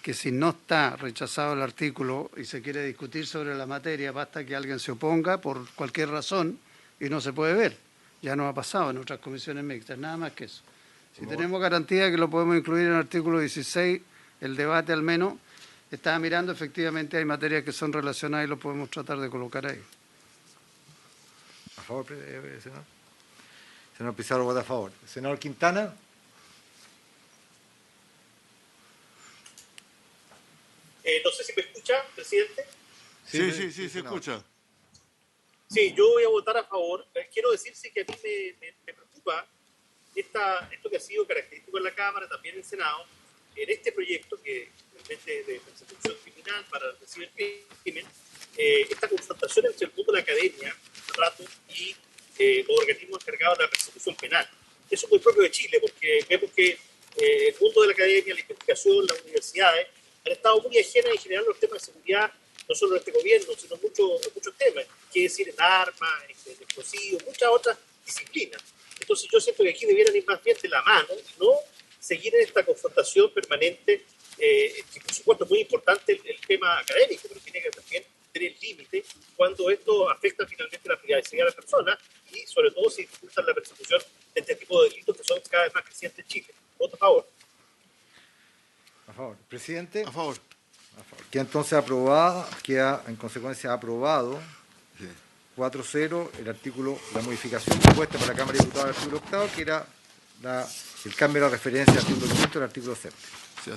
que si no está rechazado el artículo y se quiere discutir sobre la materia, basta que alguien se oponga por cualquier razón y no se puede ver. Ya no ha pasado en otras comisiones mixtas, nada más que eso. Si tenemos garantía de que lo podemos incluir en el artículo 16, el debate al menos, estaba mirando, efectivamente hay materias que son relacionadas y lo podemos tratar de colocar ahí.
A favor, senador. Senador Pizarro vota a favor. Senador Quintana.
escucha, presidente?
Sí, se escucha.
Sí, yo voy a votar a favor. Quiero decirse que a mí me preocupa esto que ha sido característico en la Cámara, también en el Senado, en este proyecto que realmente es de persecución criminal para recibir crimen, esta confrontación entre el mundo de la academia, un rato, y los organismos encargados de la persecución penal. Eso es muy propio de Chile, porque vemos que el mundo de la academia, la investigación, las universidades, han estado muy ajenas en general a los temas de seguridad, no solo en este gobierno, sino en muchos temas, que decir en armas, en explosivos, muchas otras disciplinas. Entonces yo siento que aquí debieran ir más bien de la mano, no seguir en esta confrontación permanente, que por supuesto es muy importante el tema académico, pero tiene que también tener límite cuando esto afecta finalmente la privacidad de las personas y sobre todo si dificultan la persecución de este tipo de delitos que son cada vez más crecientes en Chile. Voto a favor.
A favor. Presidente.
A favor.
Queda entonces aprobada, queda en consecuencia aprobado 4-0 el artículo, la modificación propuesta por la Cámara de Diputados del artículo 8, que era el cambio de la referencia al artículo 5 del artículo 7.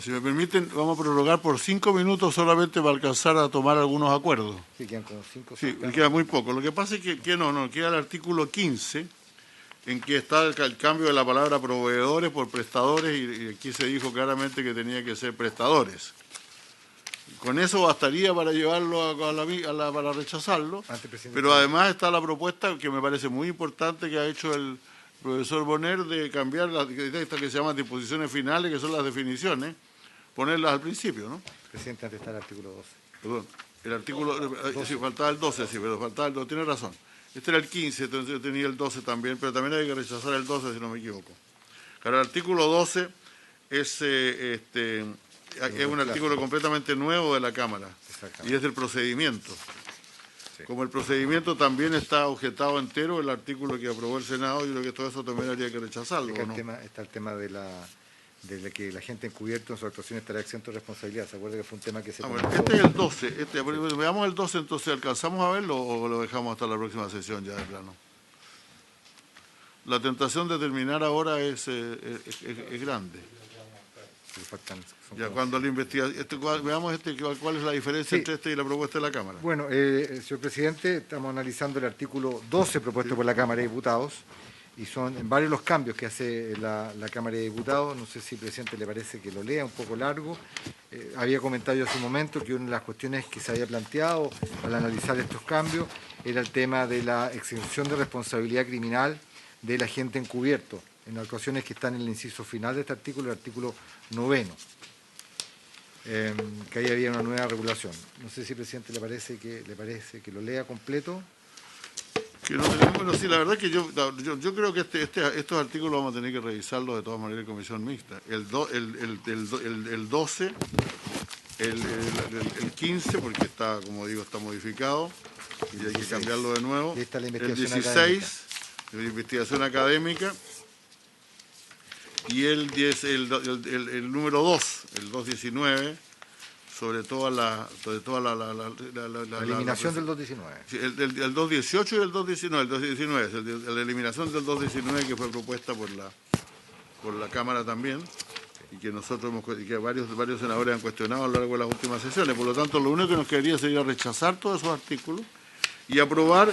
Si me permiten, vamos a prorrogar por 5 minutos solamente para alcanzar a tomar algunos acuerdos.
Sí, quedan como 5.
Sí, queda muy poco. Lo que pasa es que no, queda el artículo 15, en que está el cambio de la palabra proveedores por prestadores, y aquí se dijo claramente que tenía que ser prestadores. Con eso bastaría para llevarlo para rechazarlo, pero además está la propuesta que me parece muy importante que ha hecho el profesor Bonner de cambiar esta que se llaman disposiciones finales, que son las definiciones, ponerlas al principio, ¿no?
Presidente, antes está el artículo 12.
Perdón, el artículo, sí, faltaba el 12, sí, pero faltaba el 12, tiene razón. Este era el 15, entonces yo tenía el 12 también, pero también hay que rechazar el 12 si no me equivoco. Claro, el artículo 12 es un artículo completamente nuevo de la Cámara y es del procedimiento. Sí. Como el procedimiento también está objetado entero el artículo que aprobó el Senado, yo creo que todo eso también habría que rechazarlo.
¿No? Está el tema de que la gente encubierto en su actuación estará exento de responsabilidad. ¿Se acuerda que fue un tema que se...
Bueno, este es el 12. Veamos el 12, entonces, ¿alcanzamos a verlo o lo dejamos hasta la próxima sesión ya de plano? La tentación de terminar ahora es grande. Ya, cuando la investigación, veamos cuál es la diferencia entre este y la propuesta de la Cámara.
Bueno, señor presidente, estamos analizando el artículo 12 propuesto por la Cámara de Diputados y son varios los cambios que hace la Cámara de Diputados. No sé si al presidente le parece que lo lea, un poco largo. Había comentado yo hace un momento que una de las cuestiones que se había planteado al analizar estos cambios era el tema de la exención de responsabilidad criminal del agente encubierto en actuaciones que están en el inciso final de este artículo, el artículo 9, que ahí había una nueva regulación. No sé si al presidente le parece que lo lea completo.
Bueno, sí, la verdad es que yo creo que estos artículos vamos a tener que revisarlos de todas maneras en comisión mixta. El 12, el 15, porque está, como digo, está modificado y hay que cambiarlo de nuevo. El 16, la investigación académica. Y el número 2, el 219, sobre toda la
eliminación del 219.
Sí, el 218 y el 219, el 219, la eliminación del 219 que fue propuesta por la Cámara también, y que varios senadores han cuestionado a lo largo de las últimas sesiones. Por lo tanto, lo único que nos quedaría sería rechazar todos esos artículos y aprobar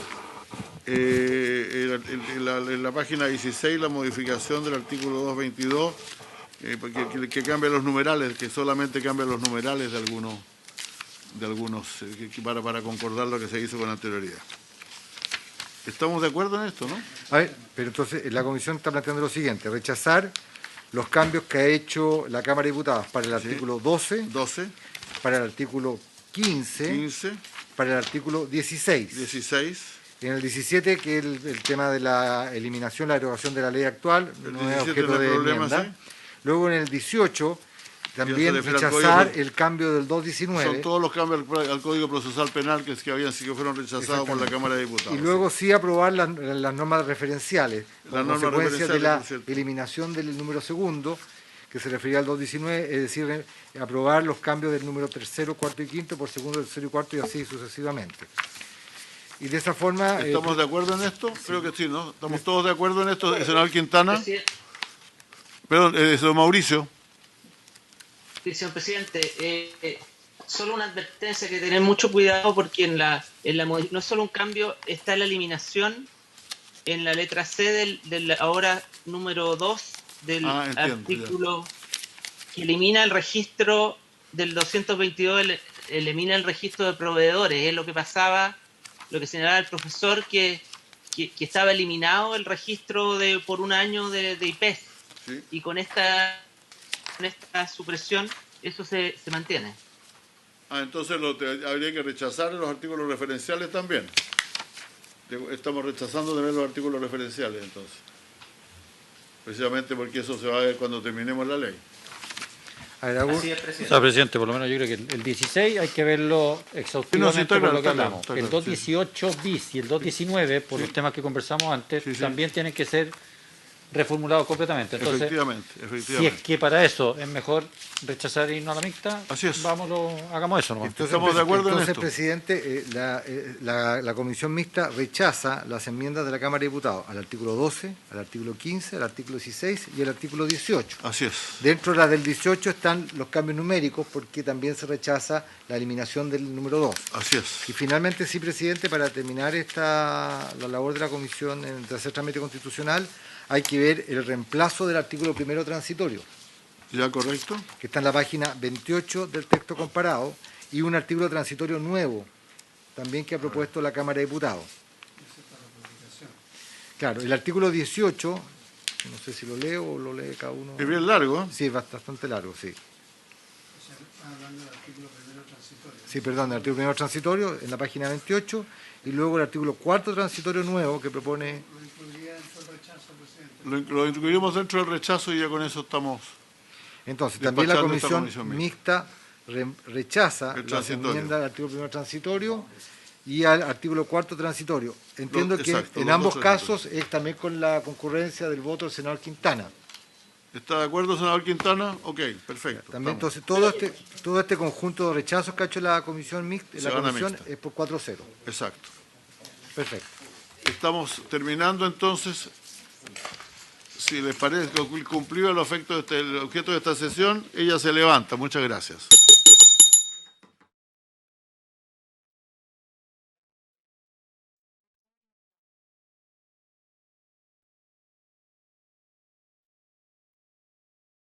en la página 16 la modificación del artículo 222 que cambia los numerales, que solamente cambia los numerales de algunos para concordar lo que se hizo con anterioridad. ¿Estamos de acuerdo en esto, no?
A ver, pero entonces la comisión está planteando lo siguiente: rechazar los cambios que ha hecho la Cámara de Diputados para el artículo 12, para el artículo 15, para el artículo 16. En el 17, que es el tema de la eliminación, la derogación de la ley actual, no es objeto de enmienda. ¿Sí? Luego en el 18, también rechazar el cambio del 219.
Son todos los cambios al Código Procesal Penal que fueron rechazados por la Cámara de Diputados.
Y luego sí aprobar las normas referenciales, como consecuencia de la eliminación del número segundo, que se refería al 219, es decir, aprobar los cambios del número tercero, cuarto y quinto por segundo, tercero y cuarto y así sucesivamente. Y de esa forma...
¿Estamos de acuerdo en esto? Sí. Creo que sí, ¿no? ¿Estamos todos de acuerdo en esto? Senador Quintana. Perdón, señor Mauricio.
Sí, señor presidente. solo una advertencia, que tener mucho cuidado porque no es solo un cambio, está la eliminación en la letra C del ahora número 2 del artículo, que elimina el registro del 222, elimina el registro de proveedores. Es lo que pasaba, lo que señalaba el profesor, que estaba eliminado el registro por un año de IPES.
Sí.
Y con esta supresión eso se mantiene.
Entonces habría que rechazar los artículos referenciales también. Estamos rechazando también los artículos referenciales, entonces. Precisamente porque eso se va a ver cuando terminemos la ley.
Así es, presidente. O sea, presidente, por lo menos yo creo que el 16 hay que verlo exhaustivamente por lo que hablamos. El 218 bis y el 219, por los temas que conversamos antes, también tienen que ser reformulados completamente. Entonces,
efectivamente.
Si es que para eso es mejor rechazar y irnos a la mixta,
así es.
Hagamos eso nomás.
Entonces,
estamos de acuerdo en esto.
Entonces, presidente, la comisión mixta rechaza las enmiendas de la Cámara de Diputados al artículo 12, al artículo 15, al artículo 16 y al artículo 18.
Así es.
Dentro de la del 18 están los cambios numéricos, porque también se rechaza la eliminación del número 2.
Así es.
Y finalmente, sí, presidente, para terminar la labor de la comisión en el tercer trámite constitucional, hay que ver el reemplazo del artículo primero transitorio.
¿Ya correcto?
Que está en la página 28 del texto comparado, y un artículo transitorio nuevo, también que ha propuesto la Cámara de Diputados. Claro, el artículo 18, no sé si lo leo o lo lee cada uno.
Es bien largo, ¿eh?
Sí, es bastante largo, sí. Sí, perdón, el artículo primero transitorio en la página 28, y luego el artículo cuarto transitorio nuevo que propone...
Lo incluimos dentro del rechazo y ya con eso estamos.
Entonces, también la comisión
mixta
rechaza la enmienda del artículo primero transitorio y al artículo cuarto transitorio. Entiendo que en ambos casos es también con la concurrencia del voto del senador Quintana.
¿Está de acuerdo, senador Quintana? Ok, perfecto.
También, entonces, todo este conjunto de rechazos que ha hecho la comisión mixta, es por 4-0.
Exacto.
Perfecto.
Estamos terminando entonces. Si les parece cumplido el objeto de esta sesión, ella se levanta. Muchas gracias.